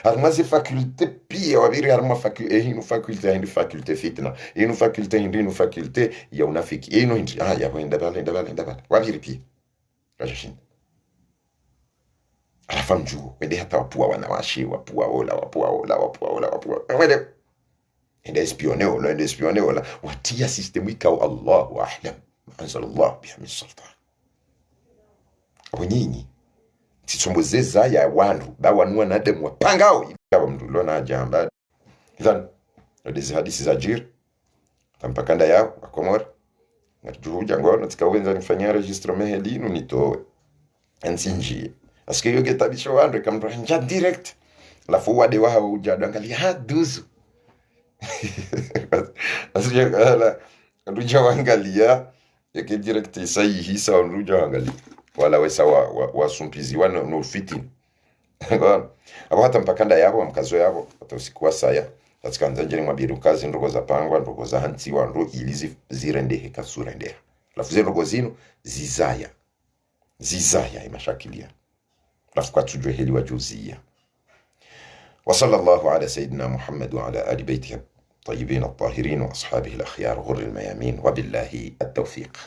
[SPEAKER 1] harmazi faculté pia wabiri harma faculté fitna inu faculté ya unafiki inu hindi ya wenda bale wabiri pia kajashin alafa mjuo wende hata wapua wanawashi wapua ola wende ende espioneo watia sistemu ikao Allahu ahlam anzalallahu biha min sultan abo nyinyi titsomboze zaya wandu bawanua nademu wapangao ikaba mndulo na jamba idhan ndizi hadisi za jir tampakanda yao akomor ngatujuja ngono tikawenza nifanyia registro mehelinu nitowe ansinji aske yoge tabisho wandu kamranja direct la fuwade wa ujado angalia haduzu asije ala nduja wangalia yake direct sahihi sawa nduja wangalia wala wesa wa sumpizi wana no fitin abo hata mpakanda yabo mkazo yabo atosikuwa saya katika nzanjeni mwabiru kazi ndogo za pangwa ndogo za hanti wa ndo ilizi zirendehe kasura ndeha lafuze ndogo zinu zizaya imashakilia lafu kwa tujwe heli wa juzia وصلى الله على سيدنا محمد وعلى آل بيته الطيبين الطاهرين وأصحابه الأخيار غر الميامين وبالله التوفيق.